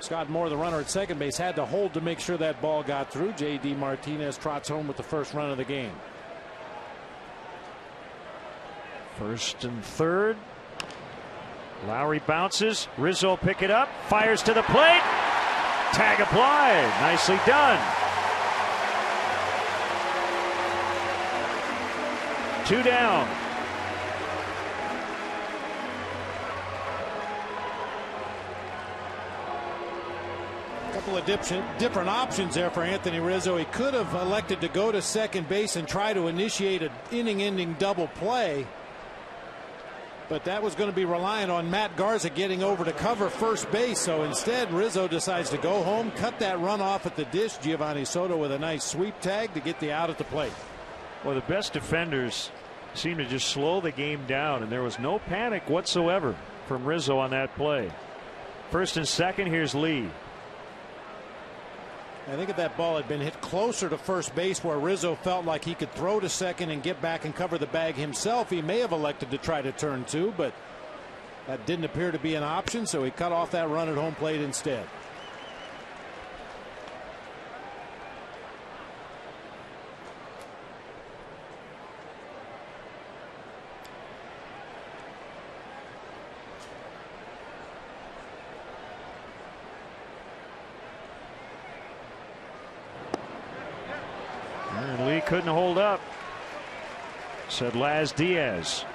B: Scott Moore, the runner at second base, had to hold to make sure that ball got through. J.D. Martinez trots home with the first run of the game.
A: First and third. Lowry bounces. Rizzo pick it up. Fires to the plate. Tag applied. Nicely done. 2 down.
B: A couple of different options there for Anthony Rizzo. He could have elected to go to second base and try to initiate an inning-ending double play. But that was going to be reliant on Matt Garza getting over to cover first base. So instead, Rizzo decides to go home, cut that run off at the dish. Giovanni Soto with a nice sweep tag to get the out at the plate.
A: Well, the best defenders seem to just slow the game down, and there was no panic whatsoever from Rizzo on that play. First and second, here's Lee.
B: I think if that ball had been hit closer to first base where Rizzo felt like he could throw to second and get back and cover the bag himself, he may have elected to try to turn two, but that didn't appear to be an option, so he cut off that run at home plate instead.
A: And Lee couldn't hold up, said Laz Diaz.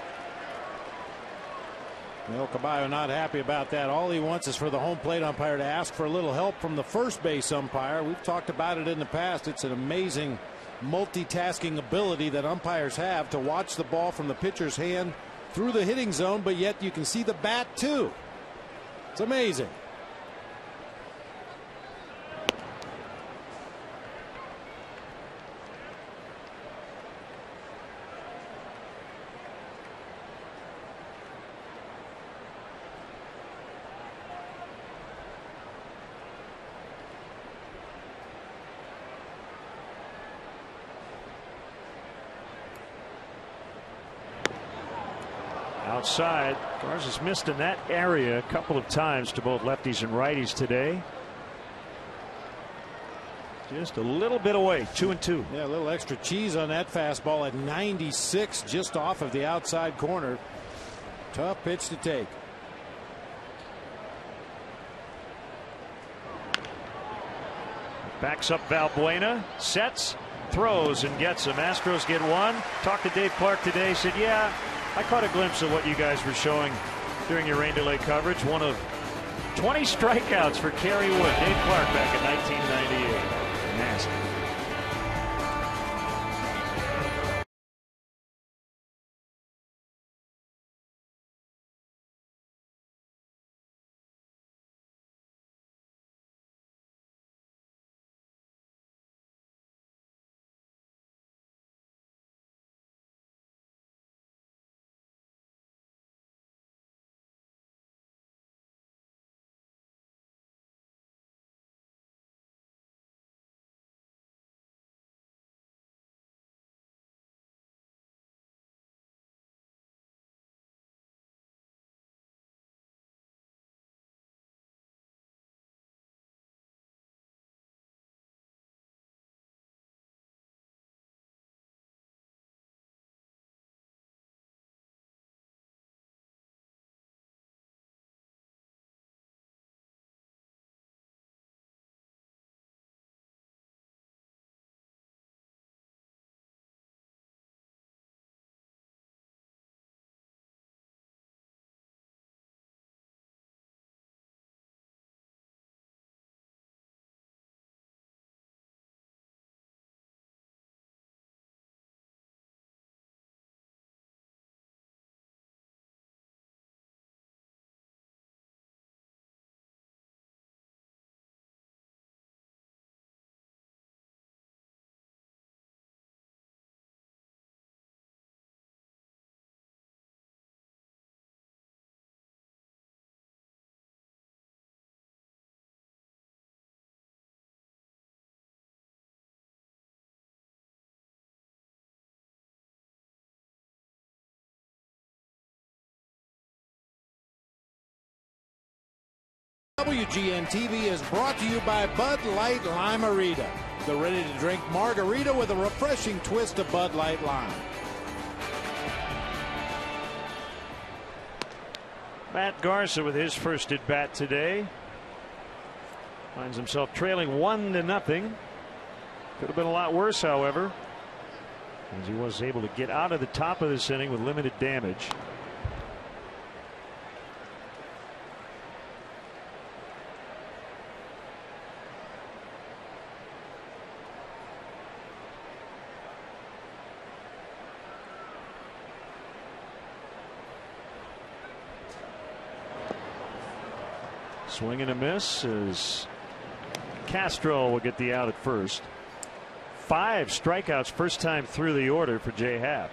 B: Well, Caballo not happy about that. All he wants is for the home plate umpire to ask for a little help from the first base umpire. We've talked about it in the past. It's an amazing multitasking ability that umpires have to watch the ball from the pitcher's hand through the hitting zone, but yet you can see the bat too. It's amazing.
A: Outside, Garza's missed in that area a couple of times to both lefties and righties today. Just a little bit away, 2-2.
B: Yeah, a little extra cheese on that fastball at 96, just off of the outside corner. Tough pitch to take.
A: Backs up Valbuena, sets, throws, and gets him. Astros get one. Talked to Dave Clark today, said, yeah, I caught a glimpse of what you guys were showing during your rain delay coverage. One of 20 strikeouts for Kerry Wood. Dave Clark back in 1998. Nasty.
B: WGN TV is brought to you by Bud Light Lime-A-Rita, the ready-to-drink margarita with a refreshing twist of Bud Light Lime.
A: Matt Garza with his first at bat today. Finds himself trailing 1-0. Could have been a lot worse, however, as he was able to get out of the top of this inning with limited damage. Swing and a miss as Castro will get the out at first. 5 strikeouts first time through the order for J. Happ.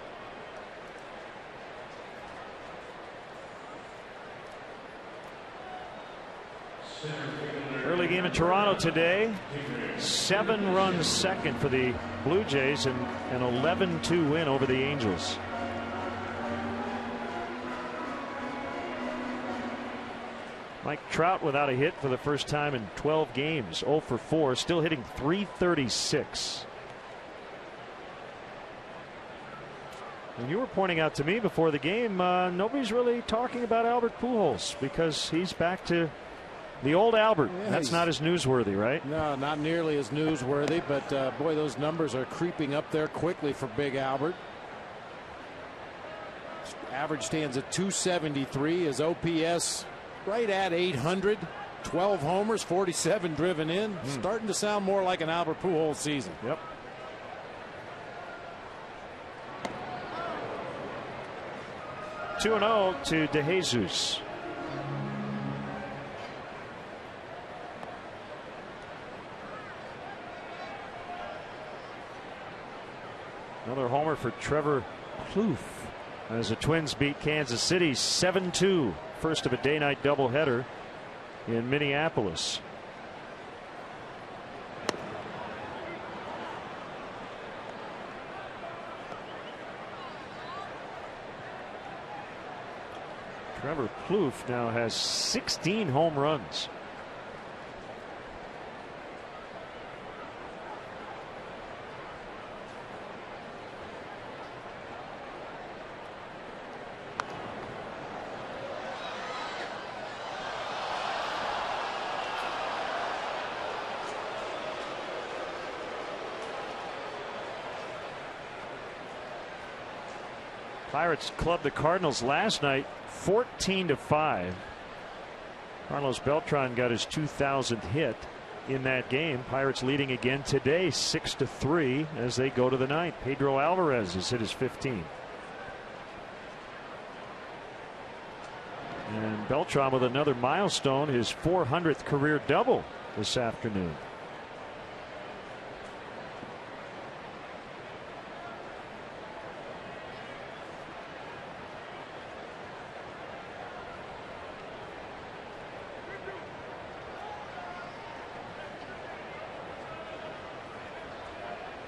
A: Early game in Toronto today. 7 runs second for the Blue Jays and an 11-2 win over the Angels. Mike Trout without a hit for the first time in 12 games. 0 for 4, still hitting .336. And you were pointing out to me before the game, nobody's really talking about Albert Pujols because he's back to the old Albert. Yeah, that's not as newsworthy, right?
B: No, not nearly as newsworthy, but boy, those numbers are creeping up there quickly for Big Albert. Average stands at .273. His OPS right at 800. 12 homers, 47 driven in. Starting to sound more like an Albert Pujols season.
A: Yep. (2-0) to DeJesus. Another homer for Trevor Plouffe as the Twins beat Kansas City 7-2. First of a day-night doubleheader in Minneapolis. Trevor Plouffe now has 16 home runs. Pirates clubbed the Cardinals last night 14-5. Carlos Beltran got his 2,000th hit in that game. Pirates leading again today 6-3 as they go to the ninth. Pedro Alvarez has hit his 15th. And Beltran with another milestone, his 400th career double this afternoon.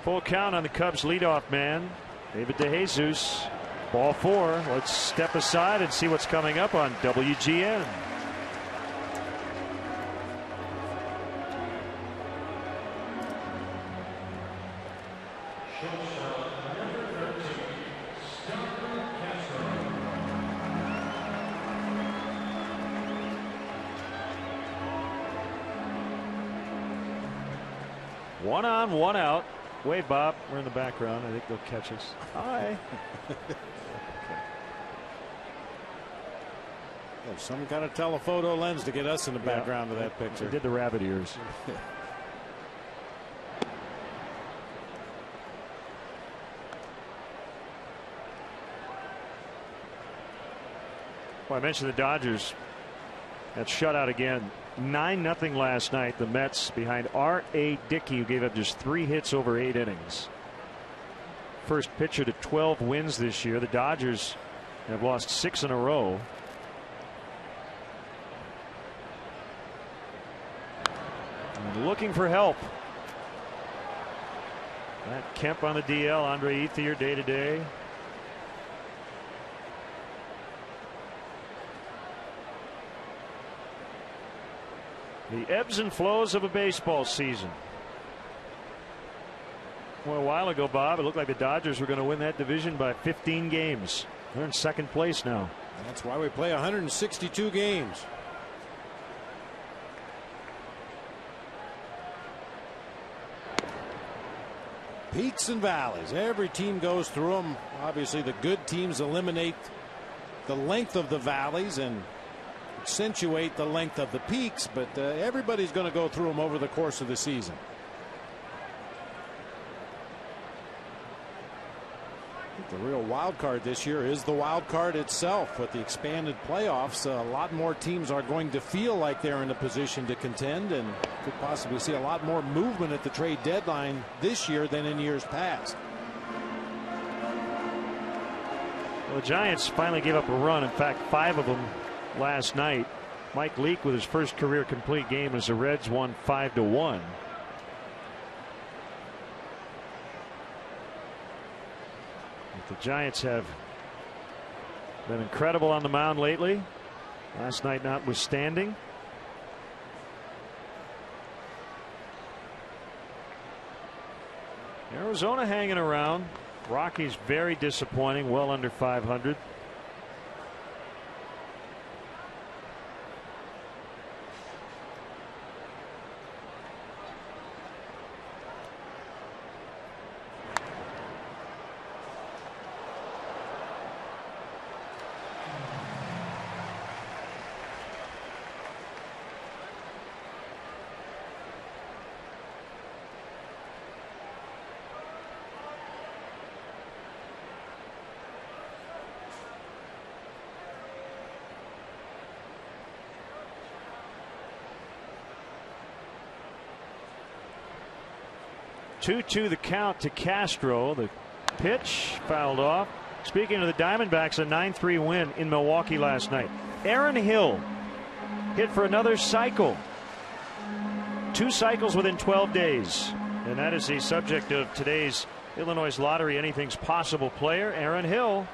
A: Full count on the Cubs leadoff man, David DeJesus. Ball 4. Let's step aside and see what's coming up on WGN. One on, one out. Wave, Bob. We're in the background. I think they'll catch us. Hi.
B: There's some kind of telephoto lens to get us in the background of that picture.
A: They did the rabbit ears. Well, I mentioned the Dodgers that shutout again. 9-0 last night. The Mets behind R.A. Dickey, who gave up just 3 hits over 8 innings. First pitcher to 12 wins this year. The Dodgers have lost 6 in a row. And looking for help. Matt Kemp on the DL. Andre Ethier day to day. The ebbs and flows of a baseball season. Well, a while ago, Bob, it looked like the Dodgers were going to win that division by 15 games. They're in second place now.
B: That's why we play 162 games. Peaks and valleys. Every team goes through them. Obviously, the good teams eliminate the length of the valleys and accentuate the length of the peaks, but everybody's going to go through them over the course of the season. The real wild card this year is the wild card itself. With the expanded playoffs, a lot more teams are going to feel like they're in a position to contend, and could possibly see a lot more movement at the trade deadline this year than in years past.
A: Well, the Giants finally gave up a run. In fact, 5 of them last night. Mike Leake with his first career complete game as the Reds won 5-1. The Giants have been incredible on the mound lately. Last night notwithstanding. Arizona hanging around. Rockies very disappointing, well under 500. Two the count to Castro. The pitch fouled off. Speaking of the Diamondbacks, a 9-3 win in Milwaukee last night. Aaron Hill hit for another cycle. 2 cycles within 12 days. And that is the subject of today's Illinois Lottery Anything's Possible player. Aaron Hill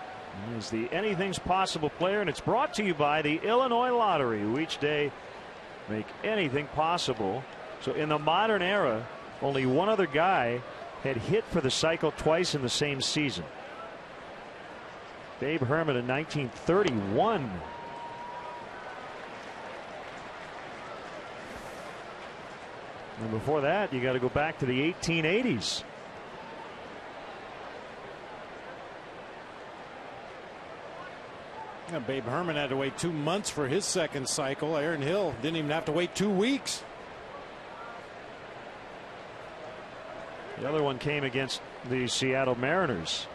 A: is the Anything's Possible player, and it's brought to you by the Illinois Lottery, who each day make anything possible. So in the modern era, only one other guy had hit for the cycle twice in the same season. Babe Herman in 1931. And before that, you got to go back to the 1880s.
B: Yeah, Babe Herman had to wait 2 months for his second cycle. Aaron Hill didn't even have to wait 2 weeks.
A: The other one came against the Seattle Mariners.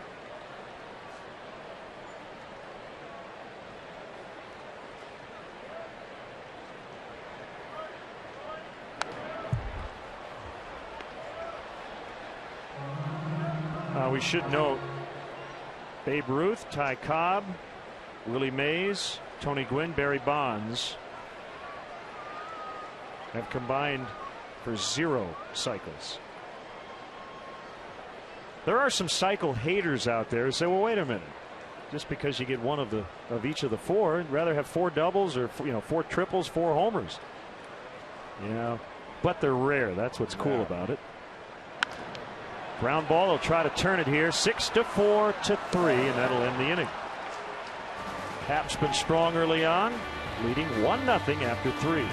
A: We should note Babe Ruth, Ty Cobb, Willie Mays, Tony Gwynn, Barry Bonds have combined for 0 cycles. There are some cycle haters out there who say, well, wait a minute, just because you get one of each of the 4, I'd rather have 4 doubles or 4 triples, 4 homers. Yeah, but they're rare. That's what's cool about it. Ground ball, they'll try to turn it here. 6-4 to 3, and that'll end the inning. Cap's been strong early on, leading 1-0 after 3.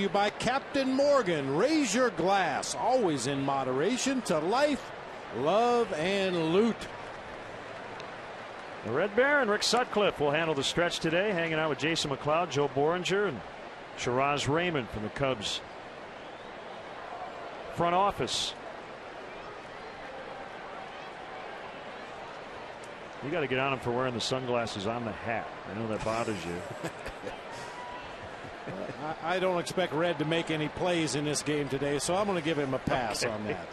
B: you by Captain Morgan. Raise your glass, always in moderation, to life, love, and loot.
A: The Red Baron, Rick Sutcliffe, will handle the stretch today, hanging out with Jason McLeod, Joe Boringer, and Shiraz Raymond from the Cubs front office. You got to get on him for wearing the sunglasses on the hat. I know that bothers you.
B: I don't expect Red to make any plays in this game today, so I'm going to give him a pass on that.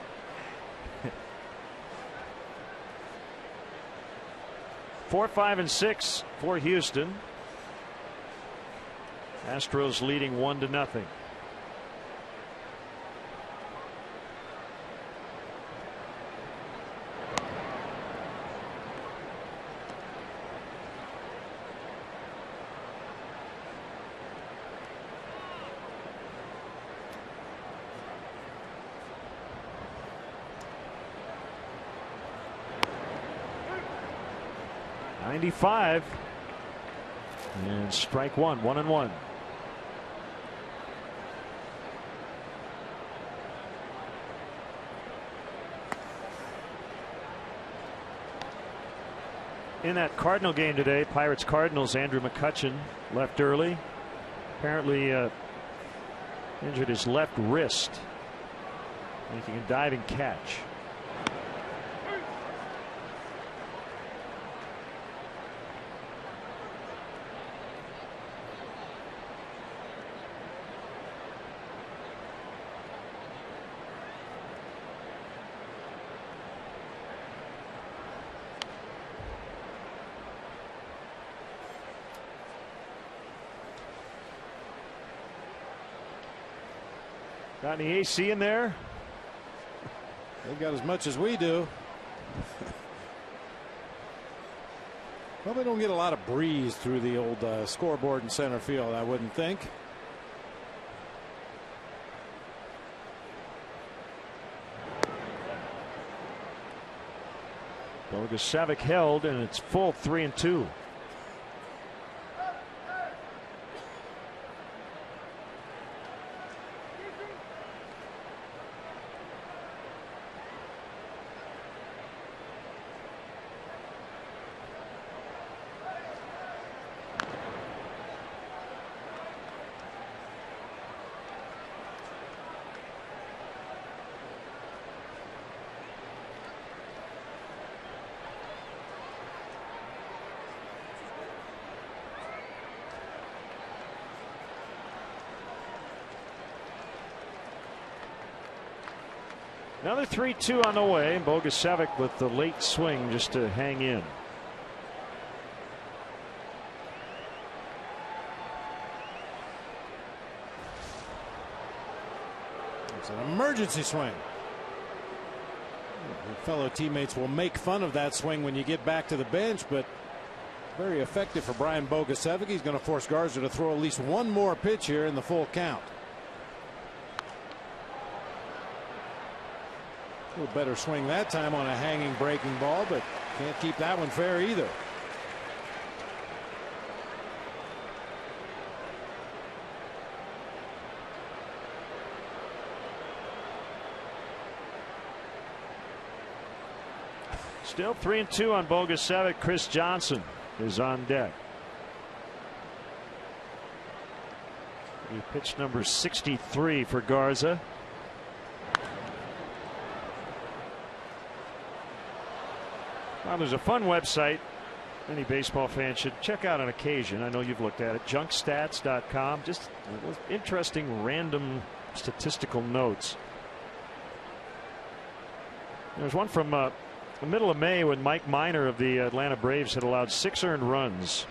A: Four, 5, and 6 for Houston. Astros leading 1-0. .95 and strike one, 1-1. In that Cardinal game today, Pirates Cardinals, Andrew McCutchen left early. Apparently injured his left wrist, making a diving catch. Got any AC in there?
B: They've got as much as we do. Probably don't get a lot of breeze through the old scoreboard in center field, I wouldn't think.
A: Bogusevic held, and it's full 3-2. Another 3-2 on the way. Bogusevic with the late swing just to hang in.
B: It's an emergency swing. Your fellow teammates will make fun of that swing when you get back to the bench, but very effective for Brian Bogusevic. He's going to force Garza to throw at least one more pitch here in the full count. A little better swing that time on a hanging breaking ball, but can't keep that one fair either.
A: Still 3-2 on Bogusevic. Chris Johnson is on deck. He pitched number 63 for Garza. Well, there's a fun website any baseball fan should check out on occasion. I know you've looked at it. Junkstats.com. Just interesting random statistical notes. There's one from the middle of May when Mike Minor of the Atlanta Braves had allowed 6 earned runs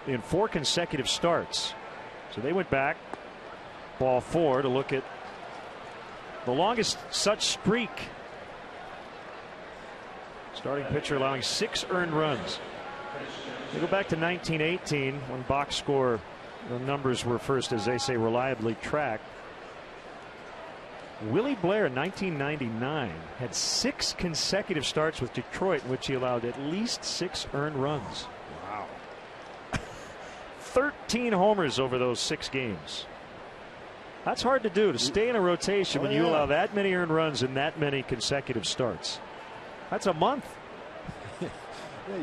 A: in 4 consecutive starts. So they went back, ball 4, to look at the longest such streak. Starting pitcher allowing 6 earned runs. They go back to 1918 when box score, the numbers were first, as they say, reliably tracked. Willie Blair in 1999 had 6 consecutive starts with Detroit in which he allowed at least 6 earned runs.
B: Wow.
A: 13 homers over those 6 games. That's hard to do, to stay in a rotation when you allow that many earned runs in that many consecutive starts. That's a month.
B: Yeah,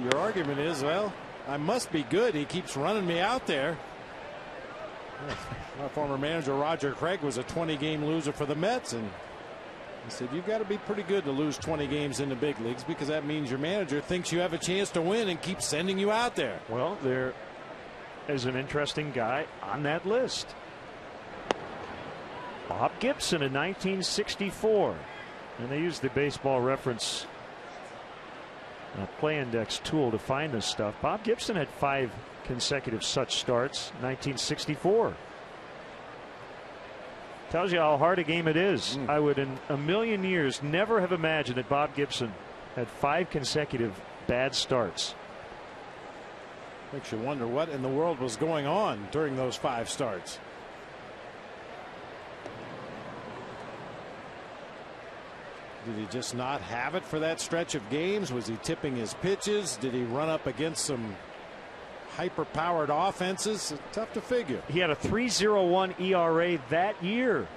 B: your argument is, well, I must be good. He keeps running me out there. My former manager Roger Craig was a 20-game loser for the Mets, and he said you've got to be pretty good to lose 20 games in the big leagues, because that means your manager thinks you have a chance to win and keeps sending you out there.
A: Well, there is an interesting guy on that list. Bob Gibson in 1964, and they used the Baseball Reference Play Index tool to find this stuff. Bob Gibson had 5 consecutive such starts, 1964. Tells you how hard a game it is. I would in a million years never have imagined that Bob Gibson had 5 consecutive bad starts.
B: Makes you wonder what in the world was going on during those 5 starts. Did he just not have it for that stretch of games? Was he tipping his pitches? Did he run up against some hyper-powered offenses? Tough to figure.
A: He had a 3.01 ERA that year.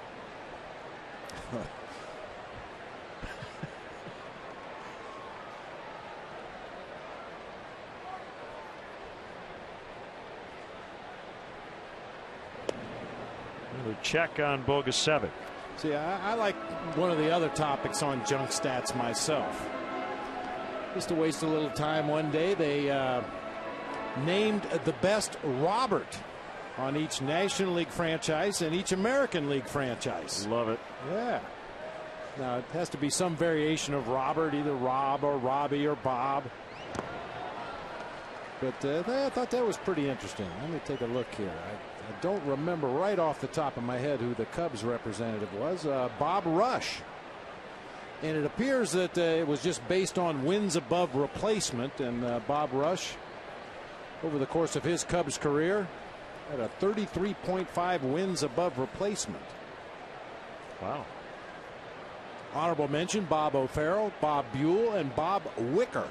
A: Another check on Bogusevic.
B: See, I like one of the other topics on junk stats myself. Just to waste a little time one day, they named the best Robert on each National League franchise and each American League franchise.
A: Love it.
B: Yeah. Now, it has to be some variation of Robert, either Rob or Robbie or Bob. But I thought that was pretty interesting. Let me take a look here. I don't remember right off the top of my head who the Cubs representative was. Bob Rush. And it appears that it was just based on wins above replacement. And Bob Rush, over the course of his Cubs career, had a 33.5 wins above replacement.
A: Wow.
B: Honorable mention: Bob O'Farrell, Bob Buell, and Bob Wicker.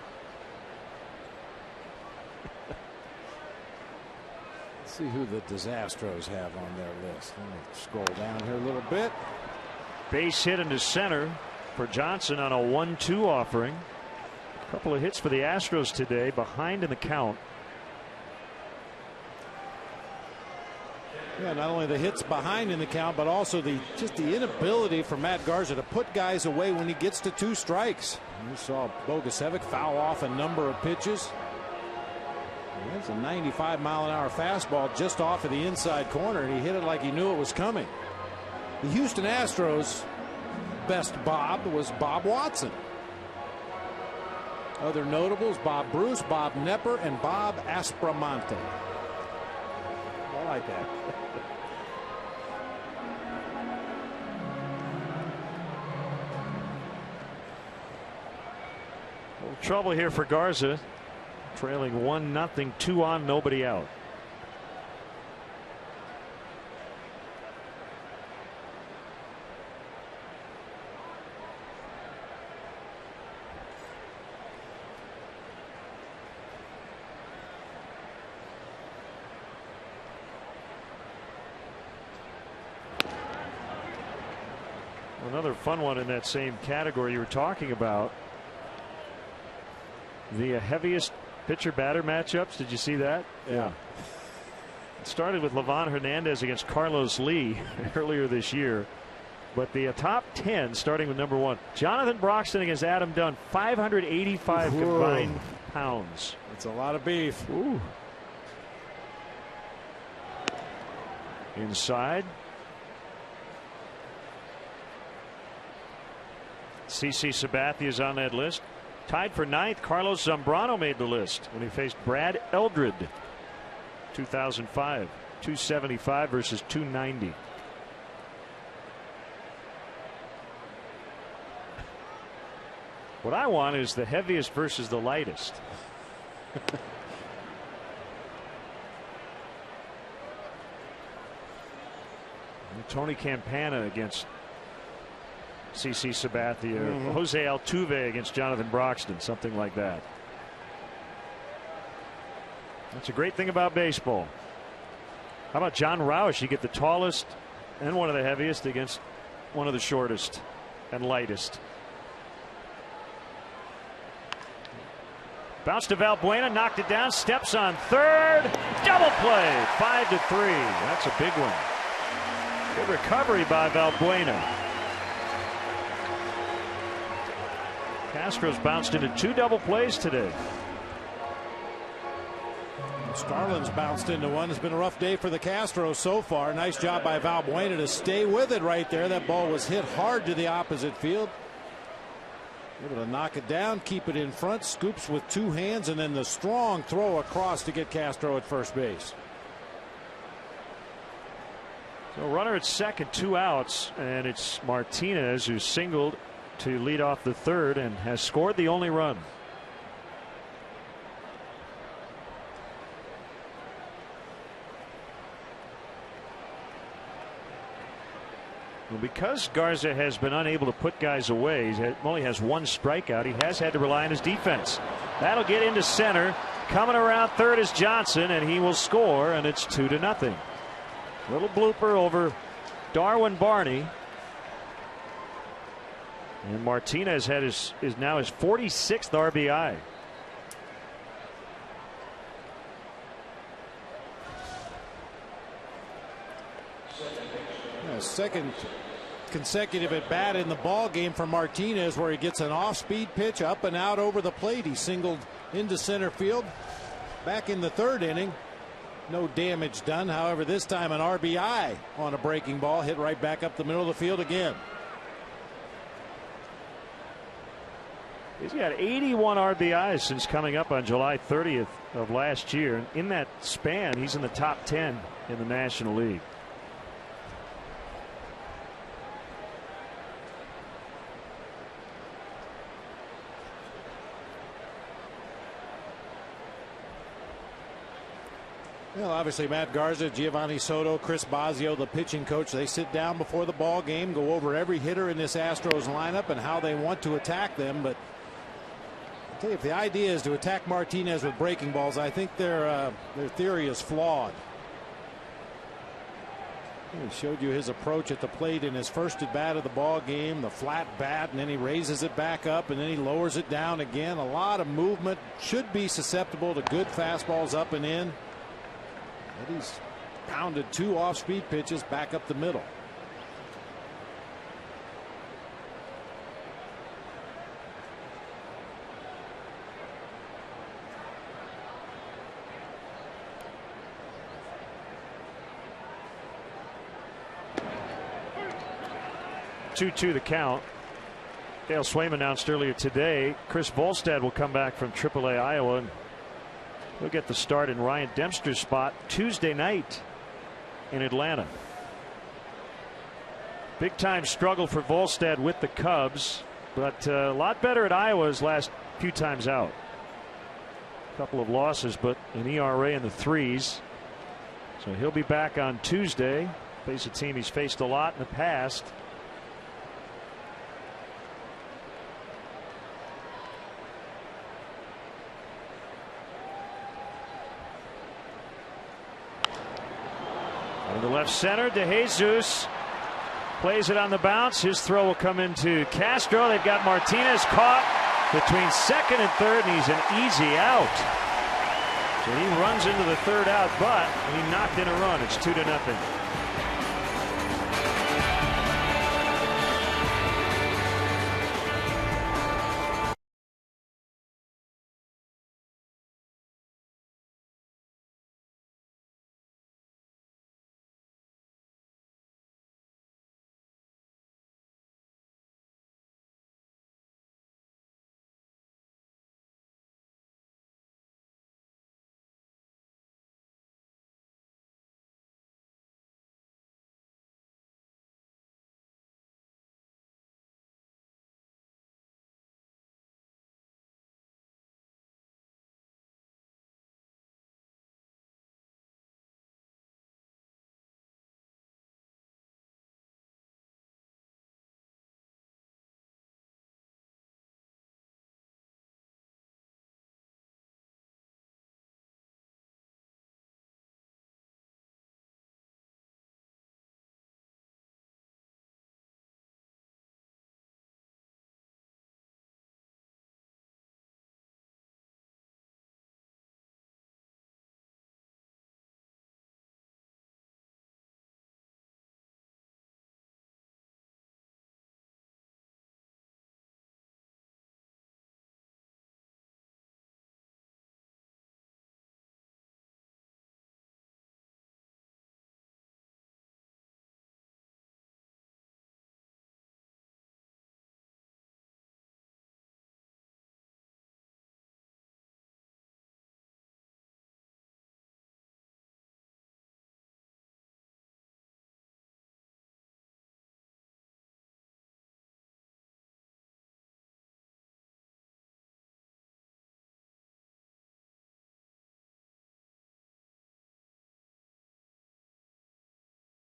B: Let's see who the Disastros have on their list. Let me scroll down here a little bit.
A: Base hit into center for Johnson on a 1-2 offering. A couple of hits for the Astros today, behind in the count.
B: Yeah, not only the hits behind in the count, but also just the inability for Matt Garza to put guys away when he gets to 2 strikes. You saw Bogusevic foul off a number of pitches. That's a 95-mile-an-hour fastball just off of the inside corner, and he hit it like he knew it was coming. The Houston Astros' best Bob was Bob Watson. Other notables: Bob Bruce, Bob Nepper, and Bob Aspromonte. I like that.
A: A little trouble here for Garza. Trailing 1-0, 2 on, nobody out. Another fun one in that same category you were talking about. The heaviest pitcher batter matchups. Did you see that?
B: Yeah.
A: It started with Livan Hernandez against Carlos Lee earlier this year. But the top 10, starting with number 1, Jonathan Broxton against Adam Dunn, 585 combined pounds.
B: That's a lot of beef.
A: Ooh. Inside. CC Sabathia is on that list. Tied for 9th, Carlos Zambrano made the list when he faced Brad Eldred. 2005, 275 versus 290. What I want is the heaviest versus the lightest. Tony Campana against CC Sabathia, Jose Altuve against Jonathan Broxton, something like that. That's a great thing about baseball. How about John Roush? You get the tallest and one of the heaviest against one of the shortest and lightest. Bounce to Valbuena, knocked it down, steps on third, double play, 5-3. That's a big one. Good recovery by Valbuena. Castro's bounced into 2 double plays today.
B: Starlin's bounced into one. It's been a rough day for the Castros so far. Nice job by Valbuena to stay with it right there. That ball was hit hard to the opposite field. Able to knock it down, keep it in front, scoops with 2 hands, and then the strong throw across to get Castro at first base.
A: So runner at second, 2 outs, and it's Martinez who singled to lead off the third and has scored the only run. Well, because Garza has been unable to put guys away, he only has 1 strikeout. He has had to rely on his defense. That'll get into center. Coming around third is Johnson, and he will score, and it's 2-0. Little blooper over Darwin Barney. And Martinez had is now his 46th RBI.
B: Second consecutive at bat in the ball game for Martinez, where he gets an off-speed pitch up and out over the plate. He singled into center field back in the 3rd inning. No damage done. However, this time an RBI on a breaking ball hit right back up the middle of the field again.
A: He's got 81 RBIs since coming up on July 30th of last year. In that span, he's in the top 10 in the National League.
B: Well, obviously Matt Garza, Giovanni Soto, Chris Bosio, the pitching coach, they sit down before the ball game, go over every hitter in this Astros lineup and how they want to attack them. But I'll tell you, if the idea is to attack Martinez with breaking balls, I think their theory is flawed. He showed you his approach at the plate in his first at bat of the ball game, the flat bat, and then he raises it back up and then he lowers it down again. A lot of movement, should be susceptible to good fastballs up and in. But he's pounded 2 off-speed pitches back up the middle.
A: Two the count. Dale Swaim announced earlier today Chris Volstad will come back from AAA Iowa, and he'll get the start in Ryan Dempster's spot Tuesday night in Atlanta. Big time struggle for Volstad with the Cubs, but a lot better at Iowa's last few times out. A couple of losses, but an ERA in the 3s. So he'll be back on Tuesday. Face a team he's faced a lot in the past. To left center, DeJesus plays it on the bounce. His throw will come into Castro. They've got Martinez caught between second and third, and he's an easy out. So he runs into the 3rd out, but he knocked in a run. It's 2-0.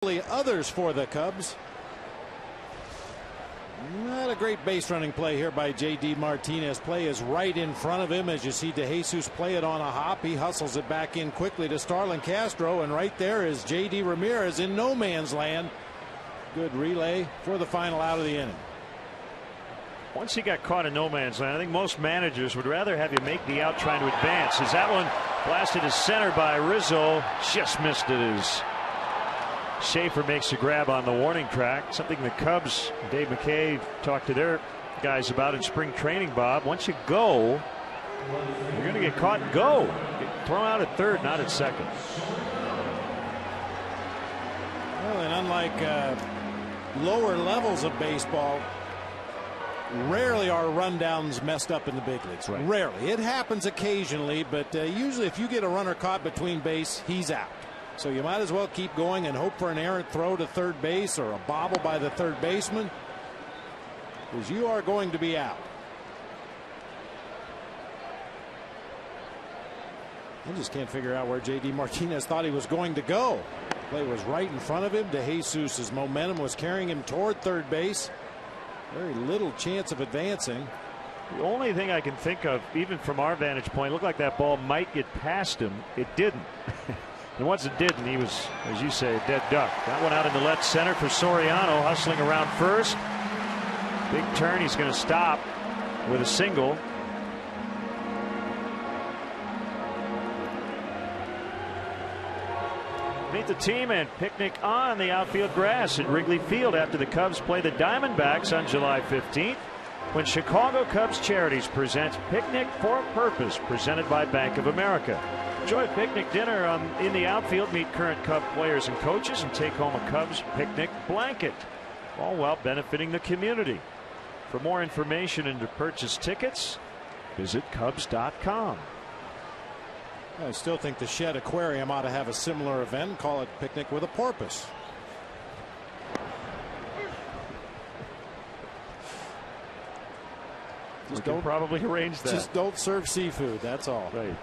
B: Others for the Cubs. Not a great base running play here by J.D. Martinez. Play is right in front of him as you see DeJesus play it on a hop. He hustles it back in quickly to Starlin Castro, and right there is J.D. Ramirez in no man's land. Good relay for the final out of the inning.
A: Once he got caught in no man's land, I think most managers would rather have you make the out trying to advance. As that one blasted to center by Rizzo, just missed it as Schaefer makes a grab on the warning track. Something the Cubs, Dave McKay, talked to their guys about in spring training, Bob. Once you go, you're going to get caught and go. Get thrown out at third, not at second.
B: Well, and unlike lower levels of baseball, rarely are rundowns messed up in the big leagues.
A: Right.
B: Rarely. It happens occasionally, but usually if you get a runner caught between base, he's out. So you might as well keep going and hope for an errant throw to third base or a bobble by the third baseman, because you are going to be out. I just can't figure out where J.D. Martinez thought he was going to go. Play was right in front of him. DeJesus' momentum was carrying him toward third base. Very little chance of advancing.
A: The only thing I can think of, even from our vantage point, looked like that ball might get past him. It didn't. And once it didn't, he was, as you say, a dead duck. That one out in the left center for Soriano, hustling around first. Big turn. He's going to stop with a single. Meet the team and picnic on the outfield grass at Wrigley Field after the Cubs play the Diamondbacks on July 15th, when Chicago Cubs Charities presents Picnic for a Purpose, presented by Bank of America. Enjoy a picnic dinner in the outfield, meet current Cub players and coaches, and take home a Cubs picnic blanket, all while benefiting the community. For more information and to purchase tickets, visit Cubs.com.
B: I still think the Shed Aquarium ought to have a similar event. Call it Picnic with a Porpoise.
A: We can probably arrange that.
B: Just don't serve seafood. That's all.
A: Right.